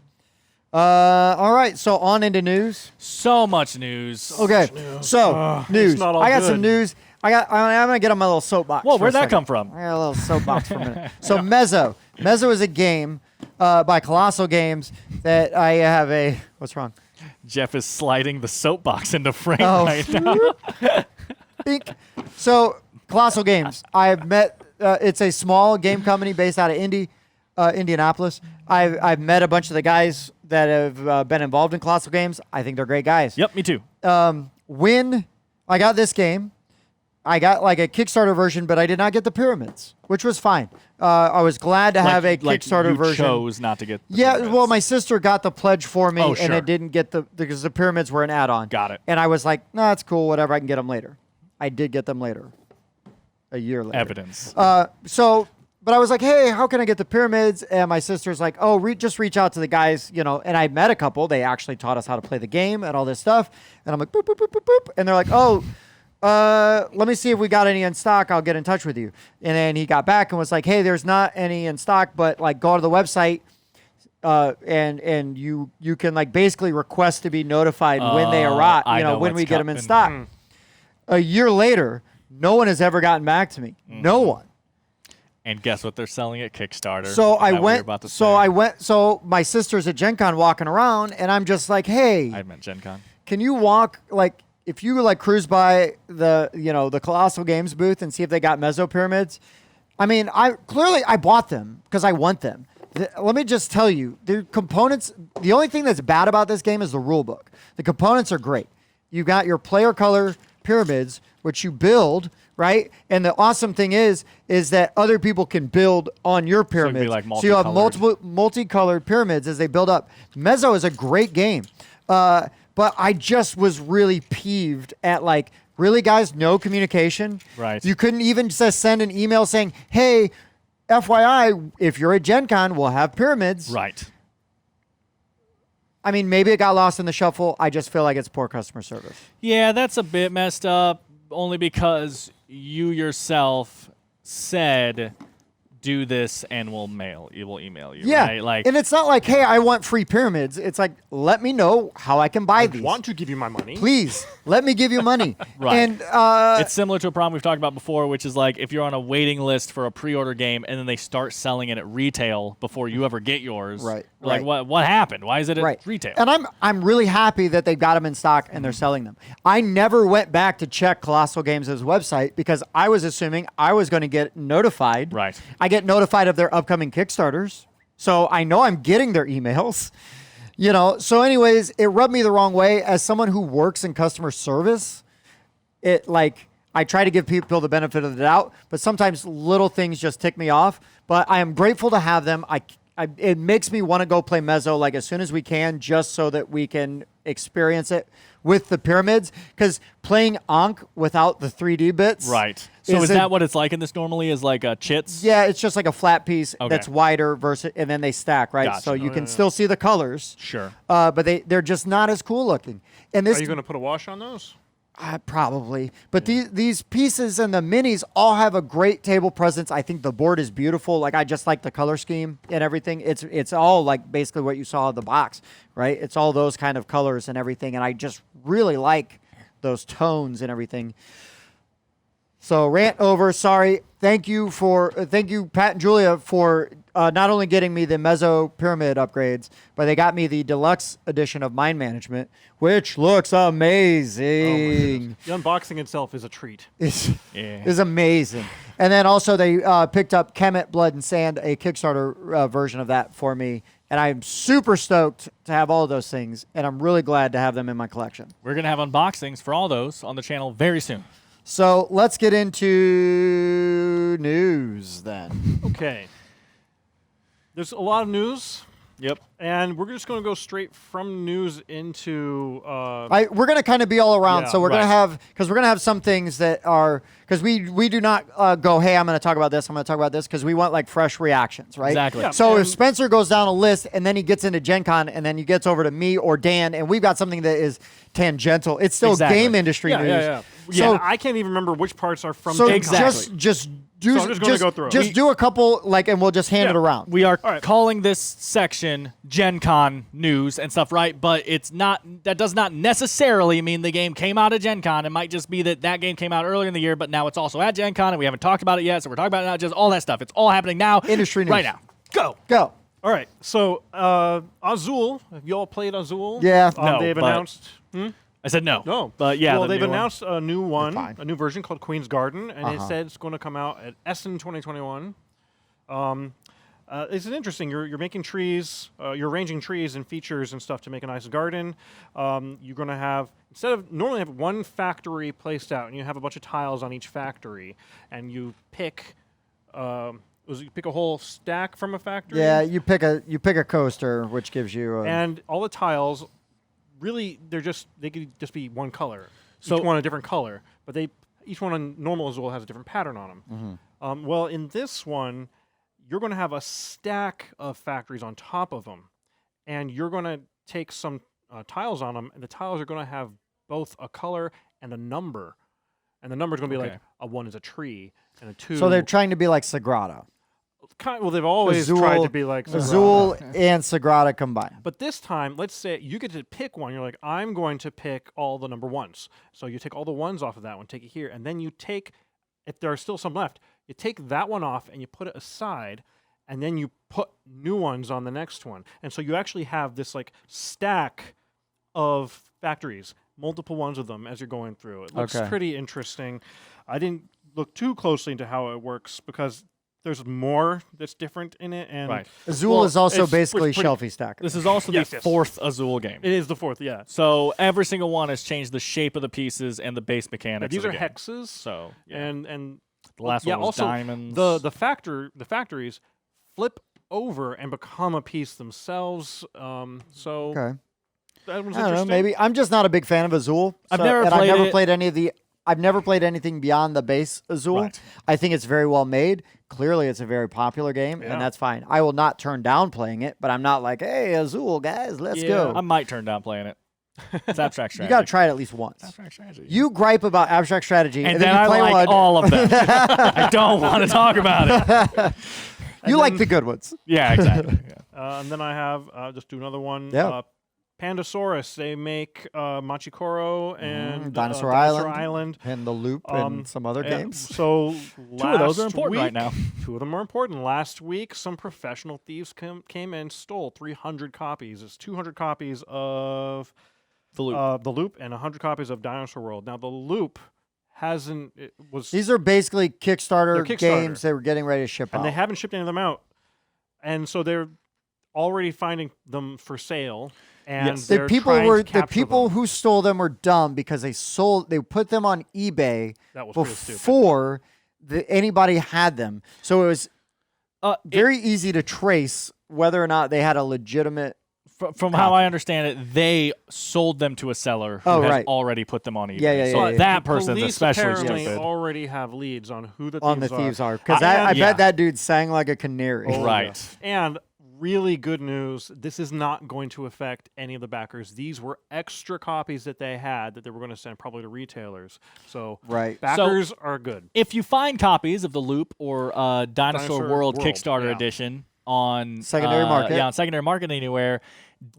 All right, so on into news. So much news. Okay, so news. I got some news. I'm gonna get on my little soapbox. Whoa, where'd that come from? I got a little soapbox for a minute. So Mezo is a game by Colossal Games that I have a. What's wrong? Jeff is sliding the soapbox into frame right now. So Colossal Games. I've met. It's a small game company based out of Indianapolis. I've met a bunch of the guys that have been involved in Colossal Games. I think they're great guys. Yep, me too. When I got this game, I got like a Kickstarter version, but I did not get the pyramids, which was fine. I was glad to have a Kickstarter version. Chose not to get the pyramids. Well, my sister got the pledge for me, sure. and it didn't get because the pyramids were an add-on. Got it. And I was like, nah, it's cool, whatever, I can get them later. I did get them later. A year later. Evidence. But I was like, hey, how can I get the pyramids? And my sister's like, oh, just reach out to the guys, and I met a couple. They actually taught us how to play the game and all this stuff. And I'm like, boop, boop, boop, boop, boop. And they're like, oh, let me see if we got any in stock. I'll get in touch with you. And then he got back and was like, hey, there's not any in stock, but like go to the website and you can like basically request to be notified when they arrive, when we get them in stock. A year later, no one has ever gotten back to me. No one. And guess what they're selling at Kickstarter? So Is that what I you're went. about to So say? I went. So my sister's at Gencon walking around, and I'm just like, hey, I meant Gen Con. can you walk like if you like cruise by the the Colossal Games booth and see if they got Mezo pyramids? I mean, I bought them because I want them. Let me just tell you, the components. The only thing that's bad about this game is the rule book. The components are great. You got your player color pyramids, which you build, right? And the awesome thing is that other people can build on your pyramids. like So you have multicolored. multicolored pyramids as they build up. Mezo is a great game. But I just was really peeved at like, really guys, no communication. Right. You couldn't even just send an email saying, hey, FYI, if you're at Gen Con, we'll have pyramids. Right. I mean, maybe it got lost in the shuffle. I just feel like it's poor customer service. Yeah, that's a bit messed up, only because you yourself said, do this and we'll email you. Yeah. Right? Like, and it's not like, hey, I want free pyramids. It's like, let me know how I can buy I these. want to give you my money. Please, let me give you money. Right. And it's similar to a problem we've talked about before, which is like if you're on a waiting list for a pre-order game and then they start selling it at retail before you ever get yours. Right, Like, right. what happened? Why is it at right. retail? And I'm really happy that they've got them in stock and they're selling them. I never went back to check Colossal Games' website because I was assuming I was going to get notified. Right. I get notified of their upcoming Kickstarters, so I know I'm getting their emails. So anyways, it rubbed me the wrong way as someone who works in customer service. It like I try to give people the benefit of the doubt, but sometimes little things just tick me off. But I am grateful to have them. It makes me want to go play Mezo like as soon as we can, just so that we can experience it with the pyramids. Because playing Ankh without the 3D bits, Right. So is a- that what it's like in this normally? Is like chits? Yeah, it's just like a flat piece Okay. that's wider versus, and then they stack, right? Gotcha. So you can still see the colors. Sure. But they're just not as cool looking. And this Are you going to put a wash on those? probably, but these pieces and the minis all have a great table presence. I think the board is beautiful. Like I just like the color scheme and everything. It's all like basically what you saw in the box, right? It's all those kind of colors and everything, and I just really like those tones and everything. So rant over. Sorry. Thank you, Pat and Julia, for not only getting me the Mezo pyramid upgrades, but they got me the deluxe edition of Mind Management, which looks amazing. The unboxing itself is a treat. Is amazing. And then also they picked up Kemet, Blood and Sand, a Kickstarter version of that for me. And I'm super stoked to have all of those things, and I'm really glad to have them in my collection. We're going to have unboxings for all those on the channel very soon. So let's get into news then. Okay. There's a lot of news, Yep. and we're just going to go straight from news into. We're going to kind of be all around. Yeah, So we're going to right. have some things that are, because we do not go, hey, I'm going to talk about this, I'm going to talk about this, because we want like fresh reactions, right? Exactly. Yeah, So if and- Spencer goes down a list and then he gets into Gen Con and then he gets over to me or Dan and we've got something that is tangential, it's still Exactly. game industry Yeah, news. yeah. So, I can't even remember which parts are from. so Gencon. Exactly. just do, So I'm just gonna go through 'em. just do a couple, like, and we'll just hand Yeah. it around. We are All right. calling this section Gen Con news and stuff, right? But it's not. That does not necessarily mean the game came out at Gen Con. It might just be that game came out earlier in the year, but now it's also at Gen Con, and we haven't talked about it yet, so we're talking about it now. Just all that stuff. It's all happening now. Industry news. right now. Go. Go. All right. So Azul, have you all played Azul? Yeah. No, they've but- announced. I said no. No. But yeah. Well, the they've new one. announced a new one, fine. a new version called Queen's Garden, and it Uh-huh. said it's going to come out at Essen 2021. It's interesting. You're making trees, you're arranging trees and features and stuff to make a nice garden. You're going to have, instead of normally have one factory placed out, and you have a bunch of tiles on each factory, and you pick, you pick a whole stack from a factory. Yeah, you pick a coaster, which gives you a, And all the tiles, really, they could just be one color. So- each one a different color, but each one on normal Azul has a different pattern on them. Mm-hmm. Well, in this one, you're going to have a stack of factories on top of them, and you're going to take some tiles on them, and the tiles are going to have both a color and a number, and the number is going to be like Okay. a 1 is a tree, and a 2. so they're trying to be like Sagrada. well, they've always tried to be like Sagrada. Azul and Sagrada combined. But this time, let's say you get to pick one. You're like, I'm going to pick all the number 1s. So you take all the 1s off of that one, take it here, and then you take, if there are still some left, You take that one off and you put it aside, and then you put new ones on the next one. And so you actually have this like stack of factories, multiple ones of them as you're going through. It looks pretty interesting. I didn't look too closely into how it works because there's more that's different in it. And Azul is also it's basically pretty- Shelfie Stacker. This is also the fourth Azul game. It is the fourth, yeah. So every single one has changed the shape of the pieces and the base mechanics. These of are the game. hexes. So And the last one was also diamonds. the factories flip over and become a piece themselves. So Okay. that was I don't know. interesting. Maybe I'm just not a big fan of Azul. I've never played I've never it. played any of the. I've never played anything beyond the base Azul. Right. I think it's very well made. Clearly, it's a very popular game, Yeah. and that's fine. I will not turn down playing it, but I'm not like, hey, Azul guys, let's go. I might turn down playing it. It's abstract strategy. You got to try it at least once. abstract strategy. You gripe about abstract strategy, and then then you I play like one. all of them. I don't want to talk about it. You like the good ones. Yeah, exactly. Yeah. And then I have just do another one. Yeah. Pandasaurus. They make Machikoro and Dinosaur Island. And the Loop and some other games. So Two of those are last important right week- now. Two of them are important. Last week, some professional thieves came and stole 300 copies. It's 200 copies of The Loop. the Loop and 100 copies of Dinosaur World. Now the Loop hasn't. It was These are basically Kickstarter, They're Kickstarter. games they were getting ready to ship and out. they haven't shipped any of them out, and so they're already finding them for sale. And Yes. the they're people trying were to the capture people them. who stole them were dumb because they put them on eBay That was pretty stupid. before anybody had them. So it was very easy to trace whether or not they had a legitimate. From how I understand it, they sold them to a seller who has right. already put them on eBay. Yeah. So The that person's Police especially apparently stupid. already have leads on who the On the thieves thieves are because And- I Yeah. bet that dude sang like a canary. Oh, Right. yeah. And really good news, this is not going to affect any of the backers. These were extra copies that they had that they were going to send probably to retailers. So Right. backers are good. If you find copies of the Loop or Dinosaur World Kickstarter yeah. edition on Secondary market. on secondary market anywhere,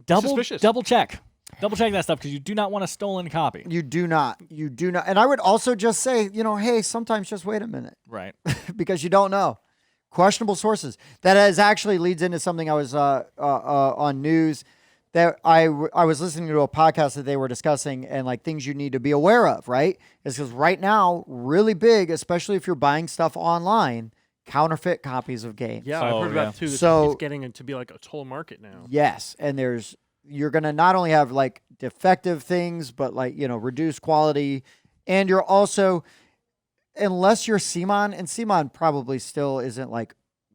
Suspicious. double check that stuff because you do not want a stolen copy. You do not. And I would also just say, hey, sometimes just wait a minute. Right. Because you don't know. Questionable sources. That actually leads into something I was on news that I was listening to a podcast that they were discussing and like things you need to be aware of, right? Is because right now, really big, especially if you're buying stuff online, counterfeit copies of games. Yeah, Oh, I've heard yeah. about too. That So- it's getting it to be like a total market now. Yes, and you're gonna not only have like defective things, but like reduced quality, and you're also, unless you're Simon, and Simon probably still isn't like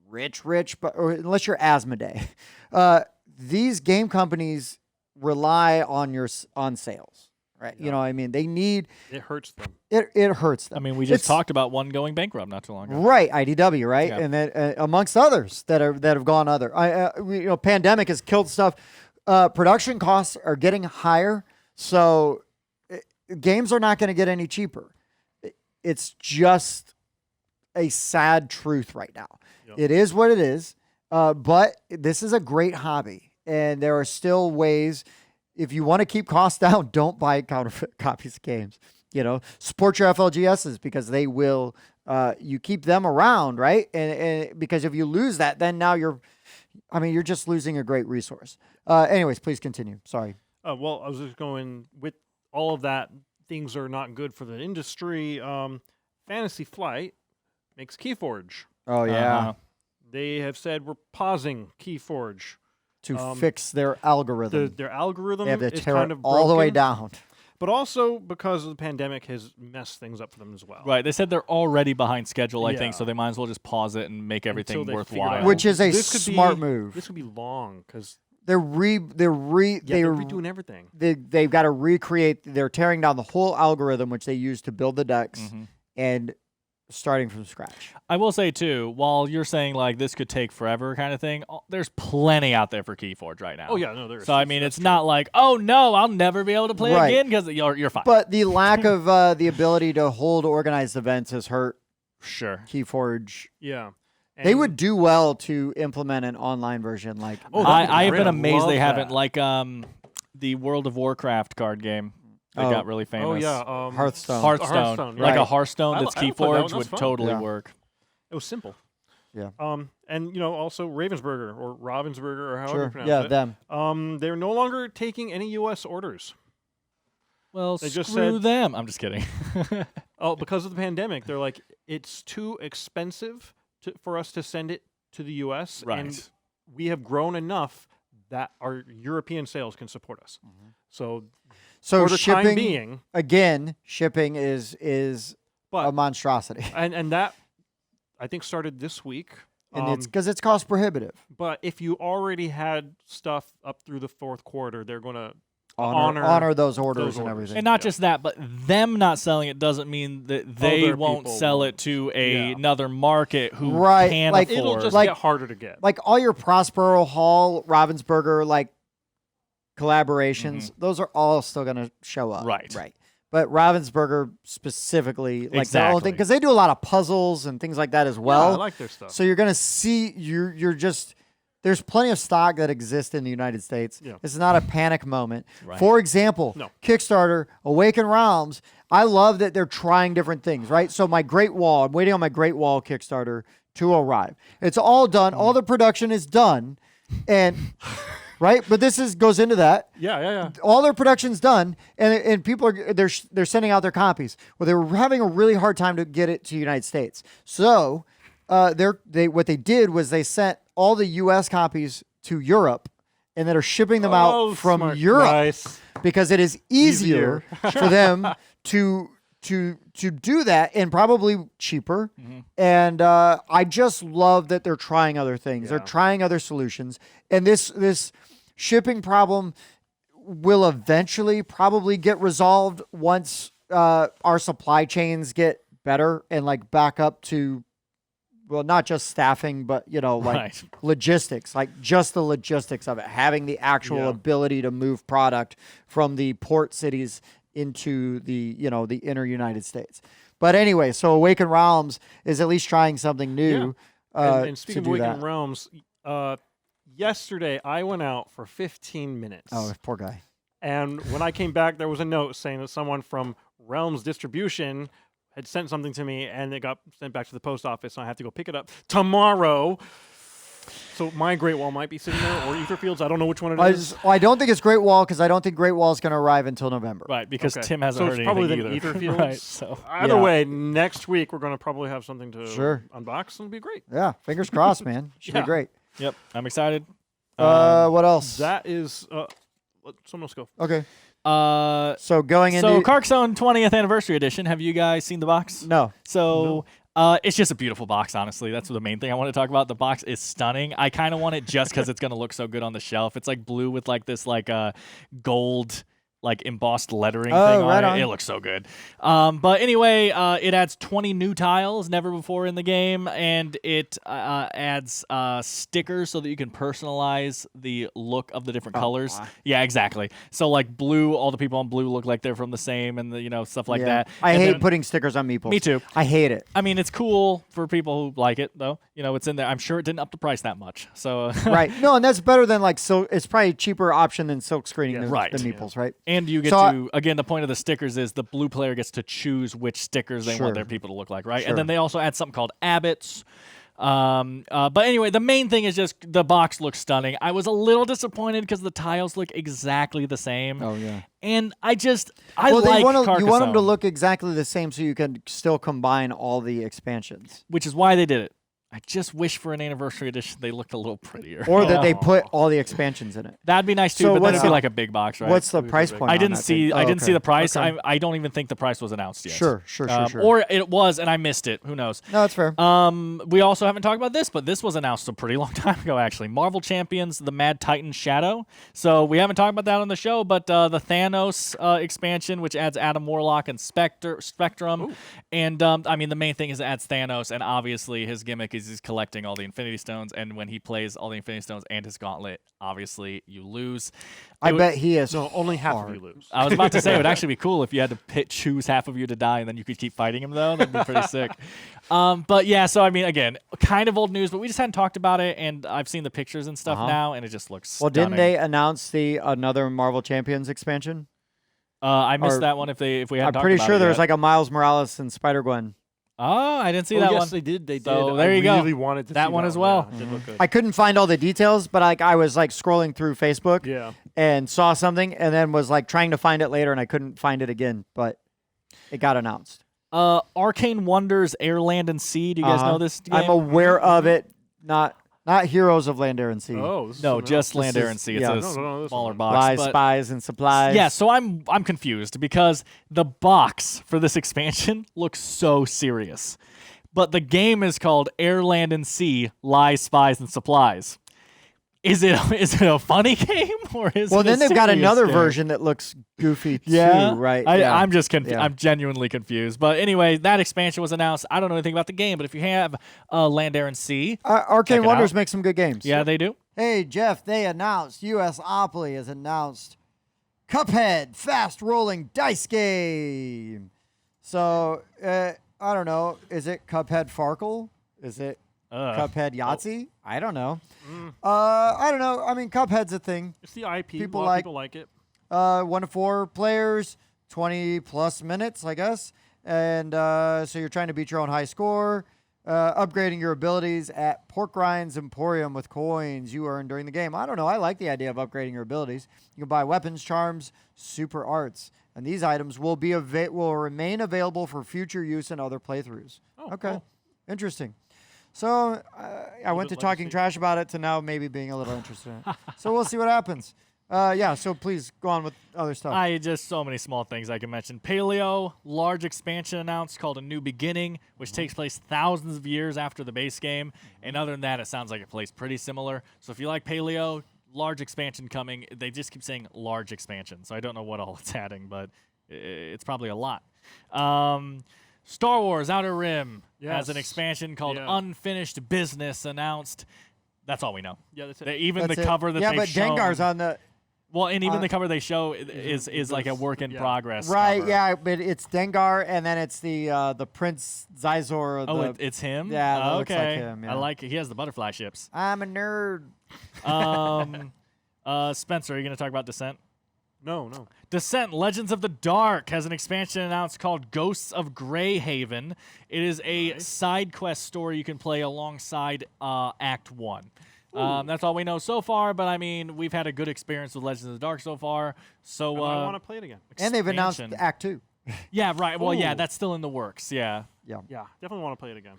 rich, but or unless you're Asmodee, these game companies rely on sales, right? You know what I mean? They need It hurts them. it hurts them. I mean, we just It's- talked about one going bankrupt not too long ago. Right, IDW, right, Yeah. and then amongst others that have gone other. Pandemic has killed stuff. Production costs are getting higher, so games are not going to get any cheaper. It's just a sad truth right now. Yep. It is what it is, but this is a great hobby, and there are still ways. If you want to keep costs down, don't buy counterfeit copies of games. Support your FLGSs because they will. You keep them around, right? And because if you lose that, then now you're just losing a great resource. Anyways, please continue. Sorry. Well, I was just going with all of that. Things are not good for the industry. Fantasy Flight makes Keyforge. Oh yeah, Uh-huh. They have said we're pausing Keyforge. to fix their algorithm. Their algorithm They have to is tear kind it of all the way broken, down. but also because the pandemic has messed things up for them as well. Right. They said they're already behind schedule, I think, Yeah. so they might as well just pause it and make everything Until they figure worthwhile. out- Which is a This could smart be- move. This could be long because They're they're redoing everything. they've got to recreate. They're tearing down the whole algorithm which they use to build the decks Mhm. and starting from scratch. I will say, too, while you're saying, like, this could take forever kind of thing, there's plenty out there for Keyforge right now. Oh yeah, no, there's. So, I mean, it's not like, oh, no, I'll never be able to play Right. again because you're fine. But the lack of the ability to hold organized events has hurt Sure. Keyforge. Yeah. They And- would do well to implement an online version like Oh, that'd be I have great. been I amazed they love haven't, that. like the World of Warcraft card game that Oh. got really famous. Oh yeah. Hearthstone. Hearthstone. Hearthstone, Like right. a Hearthstone I that's played that one. Keyforge That's would fun. totally Yeah. work. It was simple. Yeah. And also Ravensburger or Ravensburger or however you Sure. pronounce Yeah, it. them. They're no longer taking any U.S. orders. Well, They just screw said- them. I'm just kidding. Oh, because of the pandemic, they're like, it's too expensive for us to send it to the U.S. Right. And we have grown enough that our European sales can support us. So So for the shipping time being, again, shipping is a but monstrosity, and that I think started this week. and it's because it's cost prohibitive. But if you already had stuff up through the fourth quarter, they're going to Honor those orders those and orders. everything. And not just that, but them not selling it doesn't mean that they Other won't people sell won't. it to Yeah. another market who Right, can like- afford. It'll just Like- get harder to get. Like all your Prospero Hall, Ravensburger, like collaborations, those are all still going to show up. Right. Right. But Ravensburger specifically, like their own thing, Exactly. because they do a lot of puzzles and things like that as Yeah, well. I like their stuff. So you're going to see, you're just, there's plenty of stock that exists in the United States. Yeah. It's not a panic moment. Right. For example, No. Kickstarter, Awaken Realms, I love that they're trying different things, right? So my Great Wall, I'm waiting on my Great Wall Kickstarter to arrive. It's all done. All the production is done. And, right? But this goes into that. Yeah. All their production's done, and people are they're sending out their copies. Well, they were having a really hard time to get it to the United States. So, what they did was they sent all the U.S. copies to Europe, and that are shipping them out from smart. Europe Nice. because it is easier for them to do that and probably cheaper. And I just love that they're trying other things. They're Yeah. trying other solutions, and this shipping problem will eventually probably get resolved once our supply chains get better and like back up to, well, not just staffing, but like Right. logistics, like just the logistics of it, having the actual Yeah. ability to move product from the port cities into the the inner United States. But anyway, so Awaken Realms is at least trying something new. And speaking of to do Awakened that. Realms, yesterday I went out for 15 minutes. Oh, poor guy. And when I came back, there was a note saying that someone from Realms Distribution had sent something to me, and it got sent back to the post office, so I have to go pick it up tomorrow. So my Great Wall might be sitting there, or Etherfields. I don't know which one it is. I don't think it's Great Wall because I don't think Great Wall is going to arrive until November. Right, because Okay. Tim hasn't So heard it's probably anything then either. Etherfields. Right, so Either Yeah. way, next week we're going to probably have something to Sure. unbox, and it'll be great. Yeah, fingers crossed, man. Should Yeah. be great. yep, I'm excited. What else? That is, let someone else go. Okay. So going into Carcasonne 20th anniversary edition. Have you guys seen the box? no. So it's just a beautiful box, honestly. That's the main thing I want to talk about. The box is stunning. I kind of want it just because it's going to look so good on the shelf. It's like blue with like this gold like embossed lettering thing right on on. it. It looks so good. But anyway, it adds 20 new tiles, never before in the game, and it adds stickers so that you can personalize the look of the different colors. wow. Yeah, exactly. So like blue, all the people on blue look like they're from the same, and the stuff like Yeah. that. I And hate then- putting stickers on Meeples. Me too. I hate it. I mean, it's cool for people who like it, though. It's in there. I'm sure it didn't up the price that much. So Right. No, and that's better than like silk. It's probably a cheaper option than silk screening Yeah. the, Right. the Meeples, right? And you get So to, again, the point of the stickers is the blue player gets to choose which stickers they Sure. want their people to look like, right? Sure. And then they also add something called Abbots. But anyway, the main thing is just the box looks stunning. I was a little disappointed because the tiles look exactly the same. Oh yeah. And I Well, like you want them to Carcassonne, look exactly the same so you can still combine all the expansions, which is why they did it. I just wish for an anniversary edition they looked a little prettier. or that they put all the expansions in it. That'd be nice too, So but then what's it'd be the- like a big box, right? What's the It'd be price big. point? I on didn't that see. thing? I Oh, didn't see okay. the price. Okay. I don't even think the price was announced yet. Sure. Or it was, and I missed it. Who knows? No, that's fair. We also haven't talked about this, but this was announced a pretty long time ago, actually. Marvel Champions: The Mad Titan Shadow. So we haven't talked about that on the show, but the Thanos expansion, which adds Adam Warlock and Spectrum, and I mean the main thing is it adds Thanos, and obviously his gimmick is he's collecting all the Infinity Stones, and when he plays all the Infinity Stones and his Gauntlet, obviously you lose. I bet he is. No, only half hard. of you lose. I was about to say it would actually be cool if you had to choose half of you to die and then you could keep fighting him, though. That'd be pretty sick. But yeah, so I mean, again, kind of old news, but we just hadn't talked about it, and I've seen the pictures and stuff now, and it just looks Well, didn't stunning. they announce another Marvel Champions expansion? I missed or- that one if we hadn't I'm talked pretty about sure it there was yet. like a Miles Morales and Spider-Gwen Oh, I didn't see Oh, that yes, one. they did. They So did. there I you go. really wanted to That see one that as well. Yeah, it did look good. I couldn't find all the details, but like I was like scrolling through Facebook Yeah. and saw something, and then was like trying to find it later, and I couldn't find it again, but it got announced. Arcane Wonders Air, Land, and Sea. Do you guys know this game? I'm aware of it. Not Heroes of Land, Air, and Sea. Oh, this is No, something just else. Land, Air, and Sea. It's yeah. a No, this smaller one. box. Lies, but Spies, and Supplies. yeah, so I'm confused because the box for this expansion looks so serious. But the game is called Air, Land, and Sea, Lies, Spies, and Supplies. Is it a funny game or is Well, it a then they've got serious another game? version that looks goofy Yeah, too, right? I'm just Yeah. I'm genuinely confused. But anyway, that expansion was announced. I don't know anything about the game, but if you have Land, Air, and Sea, Arcane check it Wonders out. make some good games. yeah, they do. Hey, Jeff, they announced, USopoly has announced Cuphead Fast Rolling Dice Game. So, I don't know. Is it Cuphead Farkle? Is it Cuphead Yahtzee? I don't know. I don't know. I mean, Cuphead's a thing. It's the IP. People a lot like- of people like it. 1 to 4 players, 20 plus minutes, I guess. And so you're trying to beat your own high score, upgrading your abilities at Pork Rinds Emporium with coins you earn during the game. I don't know. I like the idea of upgrading your abilities. You can buy weapons, charms, super arts, and these items will remain available for future use in other playthroughs. Oh, Okay, cool. interesting. So I went to would like to talking see. trash about it to now maybe being a little interested in it. So we'll see what happens. Yeah, so please go on with other stuff. I just so many small things I can mention. Paleo, large expansion announced called A New Beginning, which takes place thousands of years after the base game. And other than that, it sounds like it plays pretty similar. So if you like Paleo, large expansion coming. They just keep saying large expansion, so I don't know what all it's adding, but it's probably a lot. Star Wars Outer Rim has an Yes. expansion called Yeah. Unfinished Business announced. That's all we know. Yeah, that's it. Even That's the it. cover that yeah, they've but shown. Dengar's on the Well, and even the cover they show is like a those- work in yeah. progress. right. cover. Yeah, but it's Dengar, and then it's the Prince Zizor. Oh, it's him. Yeah, that looks okay. like him, yeah. I like it. He has the butterfly ships. I'm a nerd. Spencer, are you going to talk about Desent? No. Descent Legends of the Dark has an expansion announced called Ghosts of Greyhaven. It is a side quest story you can play alongside Act 1. That's all we know so far, but I mean, we've had a good experience with Legends of the Dark so far. So I want to play it again. And they've announced expansion. Act 2. Yeah, right. Well, yeah, Ooh. that's still in the works. Yeah. Yeah. Yeah, definitely want to play it again.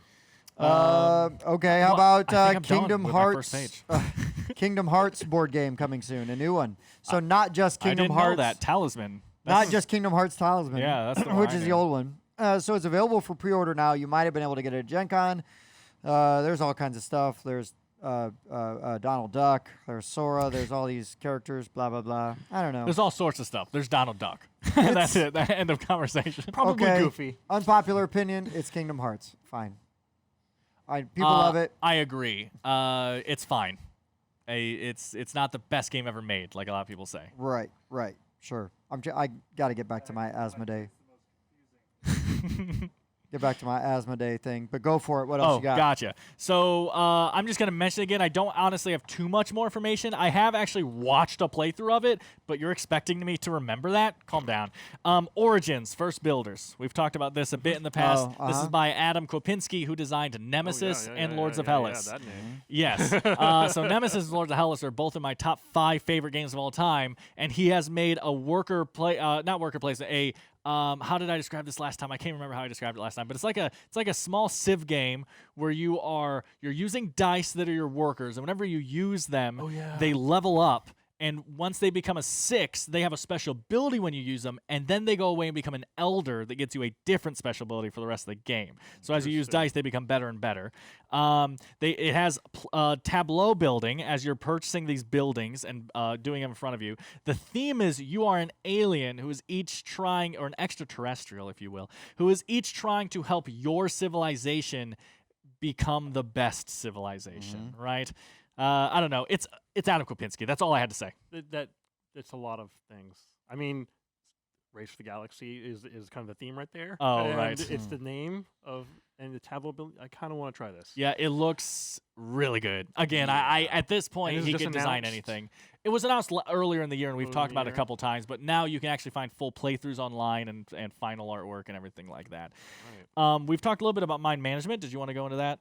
Okay, how well, about I think I'm done Kingdom with my first Hearts? page. Kingdom Hearts board game coming soon, a new one. So not just I Kingdom didn't Hearts, know that. Talisman. not just Kingdom Hearts Talisman. Yeah, that's the one which I is the knew. old one. So it's available for pre-order now. You might have been able to get it at Gen Con. There's all kinds of stuff. There's Donald Duck. There's Sora. There's all these characters. Blah blah blah. I don't know. There's all sorts of stuff. There's Donald Duck. That's it. End of conversation. Probably Okay. goofy. Unpopular opinion: it's Kingdom Hearts. Fine. People love it. I agree. It's fine. It's not the best game ever made, like a lot of people say. Right. Sure. I got to get back to my Asmodee. Get back to my Asmodee thing, but go for it. What else Oh, you got? gotcha. So I'm just going to mention it again. I don't honestly have too much more information. I have actually watched a playthrough of it, but you're expecting me to remember that? Calm down. Origins, First Builders. We've talked about this a bit in the past. Oh, This is uh-huh. by Adam Kopinski, who designed Nemesis and Lords of Hellas. Yeah, that name. Yes. So Nemesis and Lords of Hellas are both in my top 5 favorite games of all time, and he has made a how did I describe this last time? I can't remember how I described it last time, but it's like a small Civ game where you're using dice that are your workers, and whenever you use them, they level up. And once they become a 6, they have a special ability when you use them, and then they go away and become an elder that gets you a different special ability for the rest of the game. So as you use dice, they become better and better. It has tableau building as you're purchasing these buildings and doing them in front of you. The theme is you are an alien who is each trying, or an extraterrestrial, if you will, who is each trying to help your civilization become the best civilization, right? I don't know. It's Adam Kopinski. That's all I had to say. That's a lot of things. I mean, Race for the Galaxy is kind of the theme right there. Oh, and right. It's the name of and the tableau ability. I kind of want to try this. Yeah, it looks really good. Again, I at this point And he is it can just design announced? anything. It was announced earlier in the year, and we've Earlier talked in the about it a year. couple times. But now you can actually find full playthroughs online and final artwork and everything like that. Right. We've talked a little bit about mind management. Did you want to go into that?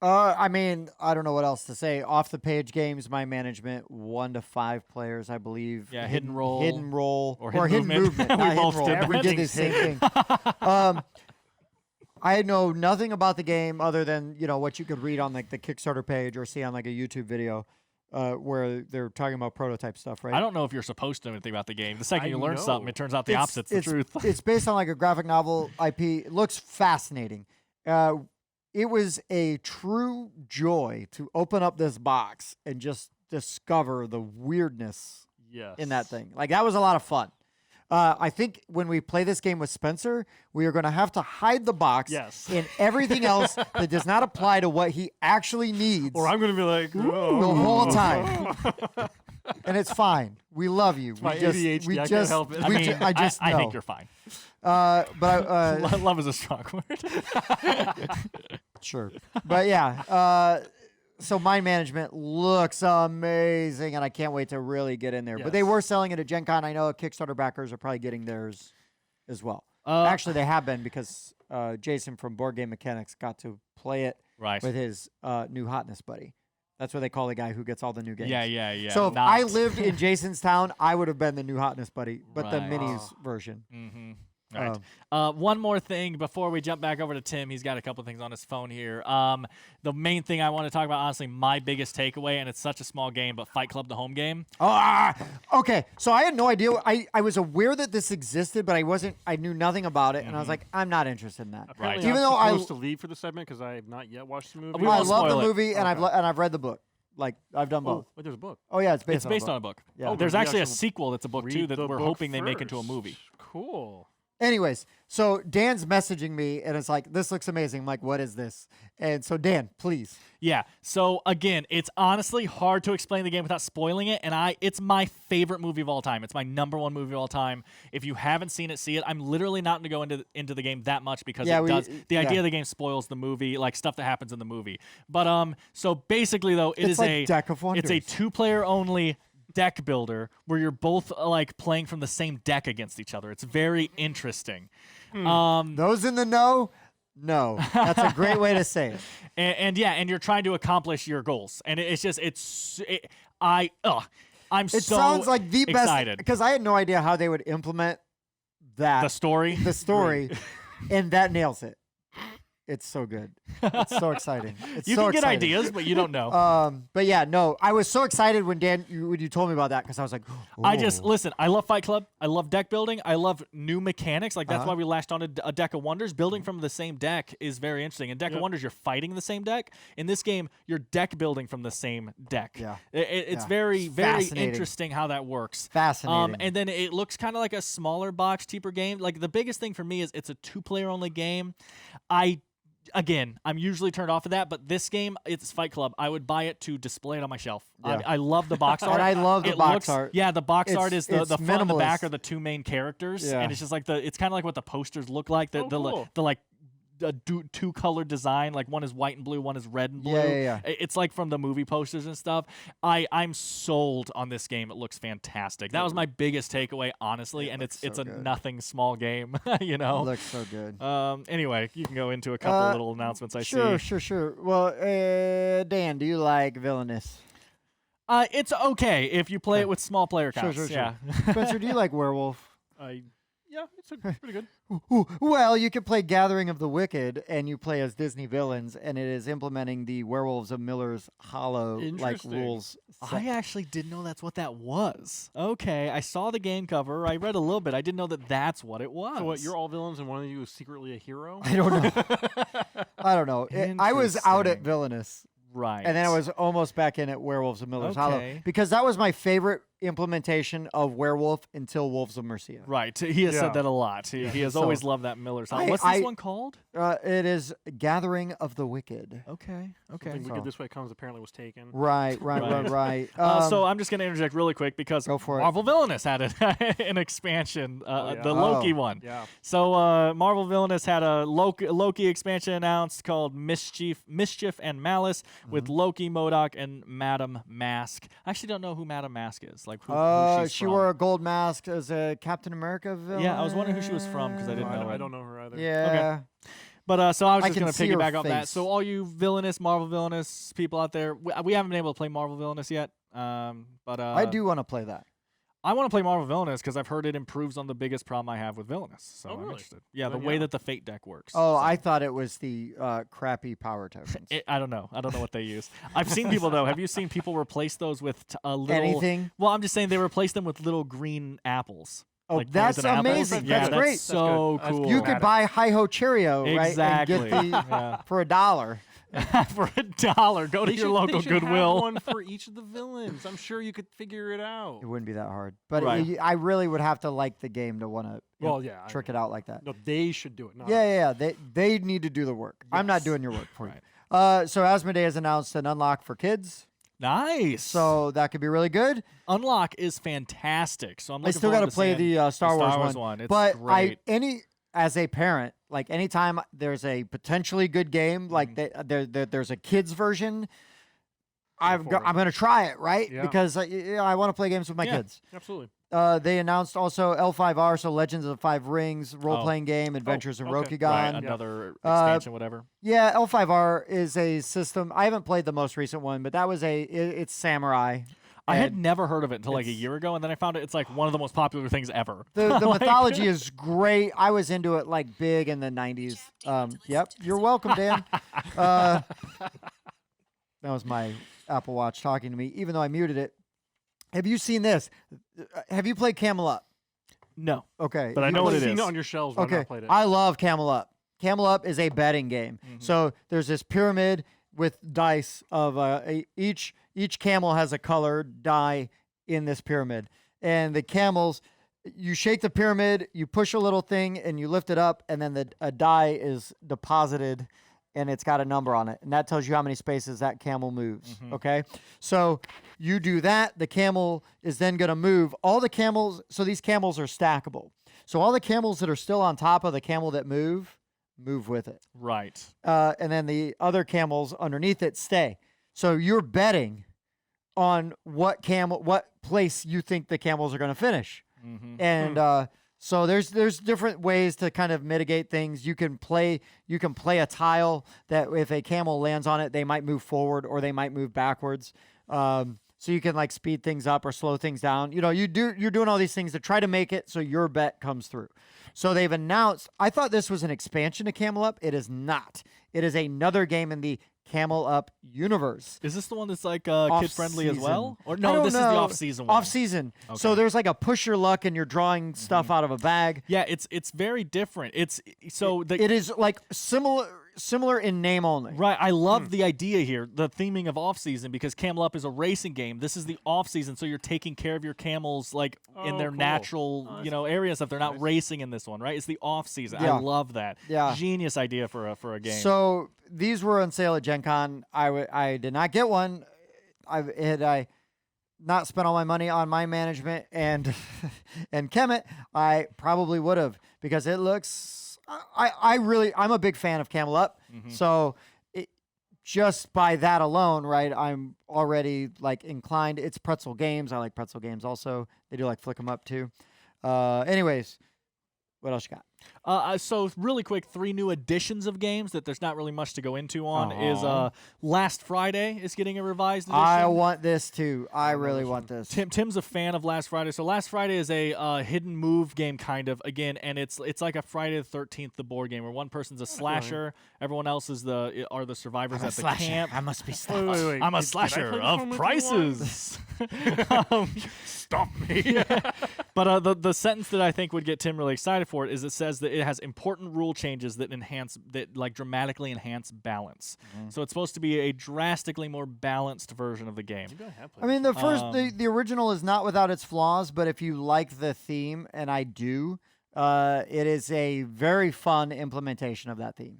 I mean, I don't know what else to say. Off the page games, my management 1 to 5 players, I believe. Yeah, hidden roll. or Or hidden hidden movement. movement. We not both hidden roll. did We that. did the same thing. I know nothing about the game other than what you could read on like the Kickstarter page or see on like a YouTube video where they're talking about prototype stuff, right? I don't know if you're supposed to know anything about the game. The second I you learn know. something, it turns out the opposite's the truth. It's based on like a graphic novel IP. It looks fascinating. It was a true joy to open up this box and just discover the weirdness Yes. in that thing. Like that was a lot of fun. I think when we play this game with Spencer, we are going to have to hide the box Yes. and everything else that does not apply to what he actually needs Or I'm going to be like, the whole time. And it's fine. We love you. my ADHD. I can't help it. I mean, I just I know. think you're fine. But Love is a strong word. sure. But yeah, so mind management looks amazing, and I can't wait to really get in there. But they Yes. were selling it at Gen Con. I know Kickstarter backers are probably getting theirs as well. Uh, Actually, they have been because Jason from Board Game Mechanics got to play it Right. with his new hotness buddy. That's what they call the guy who gets all the new games. Yeah. So if Not- I lived in Jason's town, I would have been the new hotness buddy, but the Right. minis version. Mm-hmm. Right. One more thing before we jump back over to Tim. He's got a couple things on his phone here. The main thing I want to talk about, honestly, my biggest takeaway, and it's such a small game, but Fight Club, the home game. Okay. So I had no idea. I was aware that this existed, but I knew nothing about it, and I was like, I'm not interested in that. Apparently Even I'm though supposed to leave for the segment because I have not yet watched the movie. We I won't love the spoil it. movie, and Okay. I've read the book. Like I've done both. Wait, there's a book. Oh yeah, it's based It's on based a on a book. book. Yeah. Oh, there's The actually a actual- sequel that's a book too Read that the we're book hoping they make into a first. movie. Cool. Anyways, so Dan's messaging me, and it's like, this looks amazing. I'm like, what is this? And so Dan, please. Yeah. So again, it's honestly hard to explain the game without spoiling it, and it's my favorite movie of all time. It's my number one movie of all time. If you haven't seen it, see it. I'm literally not going to go into the game that much because Yeah, the idea of the game spoils the movie, like stuff that happens in the movie. But so basically though, It's like a Deck of it's a Wonders. 2-player only deck builder where you're both like playing from the same deck against each other. It's very interesting. Those in the know, no. That's a great way to say it. And you're trying to accomplish your goals, and I'm It so sounds like the best excited. because I had no idea how they would implement that The story. the story, and that nails it. It's so good. It's so exciting. It's You so can get exciting. ideas, but you don't know. But yeah, no, I was so excited when you told me about that because I was like, I just "Oh." listen. I love Fight Club. I love deck building. I love new mechanics. Like that's Uh-huh. why we lashed on a Deck of Wonders. Building from the same deck is very interesting. In Deck of Wonders, you're fighting the same deck. In this game, you're deck building from the same deck. Yeah. It's Yeah. very Fascinating. interesting how that works. Fascinating. And then it looks kind of like a smaller box, cheaper game. Like the biggest thing for me is it's a 2-player only game. Again, I'm usually turned off of that, but this game, it's Fight Club. I would buy it to display it on my shelf. Yeah. I love the box art. And I love the It box looks- art. Yeah, the box It's- art is the it's front and the back minimalist. are the two main characters, Yeah. and it's just like it's kind of like what the posters look like. Oh, cool. The like two-color design, like one is white and blue, one is red and blue. Yeah. It's like from the movie posters and stuff. I'm sold on this game. It looks fantastic. That was my biggest takeaway, honestly, and it's so a good. nothing small game, you know. It looks so good. Anyway, you can go into a couple little announcements I see. Sure. Well, Dan, do you like Villainous? It's okay if you play it with small player counts. Sure. Yeah. Spencer, do you like Werewolf? Yeah, it's pretty good. Well, you can play Gathering of the Wicked, and you play as Disney villains, and it is implementing the Werewolves of Miller's Hollow like Interesting. rules. I actually didn't know that's what that was. Okay, I saw the game cover. I read a little bit. I didn't know that that's what it was. So what? You're all villains, and one of you is secretly a hero. I don't know. I don't know. I was out at Interesting. Villainous, right. and then I was almost back in at Werewolves of Miller's Hollow Okay. because that was my favorite implementation of Werewolf until Wolves of Mercia. Right. He has Yeah. said that a lot. He has So, always loved that Miller's House. I- What's this I- one called? It is Gathering of the Wicked. Okay. Okay. Something So- Wicked This Way Comes apparently was taken. Right. Right. Um, So I'm just going to interject really quick because Go for it. Marvel Villainous had an expansion, yeah. the Loki Oh. one. Yeah. So Marvel Villainous had a Loki expansion announced called Mischief and Malice with Loki, MODOK, and Madam Mask. I actually don't know who Madam Mask is. Like who she's she from. wore a gold mask as a Captain America villain. Yeah, I was wondering who she was from because I didn't know. I it. don't know her either. Yeah. But so I was I just can going to see her piggyback off that. face. So all you villainous, Marvel Villainous people out there, we haven't been able to play Marvel Villainous yet. But I do want to play that. I want to play Marvel Villainous because I've heard it improves on the biggest problem I have with Villainous. So Oh, I'm really? interested. Yeah, the Then, way yeah. that the Fate deck works. Oh, So- I thought it was the crappy power tokens. I don't know. I don't know what they use. I've seen people though. Have you seen people replace those with a little? Anything? Well, I'm just saying they replace them with little green apples. Oh, like that's poison apples. amazing. Yeah, That's great. That's so That's good. cool. You could buy Hi-Ho Cheerio, Exactly. right? And get the Yeah. for $1. for $1. Go to They your should- local they should have Goodwill. one for each of the villains. I'm sure you could figure it out. It wouldn't be that hard, but Right. I really would have to like the game to want to Well, yeah. I trick know. it out like that. No, they should do it. Not us. Yeah. They need to do the work. I'm not doing your work for Right. you. So Asmodee has announced an unlock for kids, Nice. so that could be really good. Unlock is fantastic. So I'm I looking still got to play the Star Wars one, It's but great. as a parent, like anytime there's a potentially good game, like there's a kids version, I'm for it. going to try it, right? Yeah. Because I want to play games with my Yeah. kids. Absolutely. They announced also L5R, so Legends of the Five Rings, role-playing game, Adventures in okay. Rokugan. Right, another expansion, whatever. Yeah, L5R is a system. I haven't played the most recent one, but that was it's samurai. I had And never heard of it until like a it's- year ago, and then I found it's like one of the most popular things ever. The mythology is great. I was into it like big in the 90s. Yep. You're welcome, Dan. That was my Apple Watch talking to me, even though I muted it. Have you seen this? Have you played Camel Up? No. Okay. But I know what I've it seen is. it on your shelves, but I've Okay. not played it. I love Camel Up. Camel Up is a betting game. So there's this pyramid with dice of each camel has a colored die in this pyramid. And the camels, you shake the pyramid, you push a little thing and you lift it up, and then a die is deposited and it's got a number on it. And that tells you how many spaces that camel moves. Okay. So you do that. The camel is then going to move. All the camels, so these camels are stackable. So all the camels that are still on top of the camel that move with it. Right. And then the other camels underneath it stay. So you're betting on what place you think the camels are going to finish. And so there's different ways to kind of mitigate things. You can play a tile that if a camel lands on it, they might move forward or they might move backwards. So you can like speed things up or slow things down. You know, you're doing all these things to try to make it so your bet comes through. So they've announced, I thought this was an expansion to Camel Up. It is not. It is another game in the Camel Up universe. Is this the one that's like kid friendly as well? Or I no, don't this is the know. off season one. Off season. So Okay. there's like a push your luck and you're drawing stuff out of a bag. Yeah, it's very different. It's so the It is like similar in name only. Right, I love the idea here, the theming of off season, because Camel Up is a racing game. This is the off season, so you're taking care of your camels like in Oh, their cool. natural, areas if they're not racing in this one, right? It's the off season. Yeah. I love that. Yeah. Genius idea for a game. So these were on sale at Gencon. I did not get one. I not spent all my money on my management and Kemet, I probably would have, because it looks. I'm a big fan of Camel Up. So just by that alone, right, I'm already like inclined. It's Pretzel Games. I like Pretzel Games also. They do like Flick 'em Up too. Anyways, what else you got? So really quick, 3 new editions of games that there's not really much to go into on is Aw. Last Friday is getting a revised edition. I want this too. I really want this. Tim's a fan of Last Friday. So Last Friday is a hidden move game kind of again, and it's like a Friday the 13th, the board game, where one person's a slasher, everyone else is the survivors at the camp. I must be Wait, slashed. wait, wait. I'm a Did I slasher play this of one with you prices. once? Stop me. But the sentence that I think would get Tim really excited for it is it says says that it has important rule changes that dramatically enhance balance. So it's supposed to be a drastically more balanced version of the game. Maybe I have played I mean, the first, Um, the original is not without its flaws, but if you like the theme, and I do, it is a very fun implementation of that theme.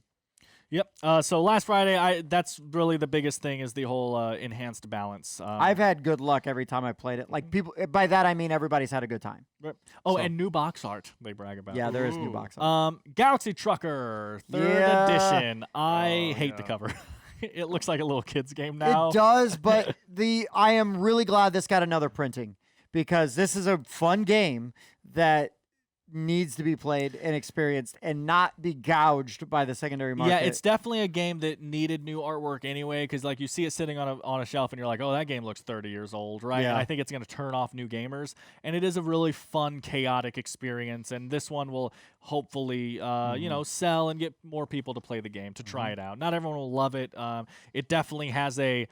Yep. So last Friday, that's really the biggest thing is the whole enhanced balance. I've had good luck every time I played it. Like people, by that I mean everybody's had a good time. Right. Oh, So- and new box art they brag about. Yeah, there is new Ooh. box art. Galaxy Trucker 3rd Yeah. edition. I Oh, hate the yeah. cover. It looks like a little kid's game now. It does, but I am really glad this got another printing because this is a fun game that needs to be played and experienced and not be gouged by the secondary market. Yeah, it's definitely a game that needed new artwork anyway, because like you see it sitting on a shelf and you're like, oh, that game looks 30 years old, right? Yeah. And I think it's going to turn off new gamers, and it is a really fun, chaotic experience. And this one will hopefully, sell and get more people to play the game to try it out. Not everyone will love it. It definitely has a.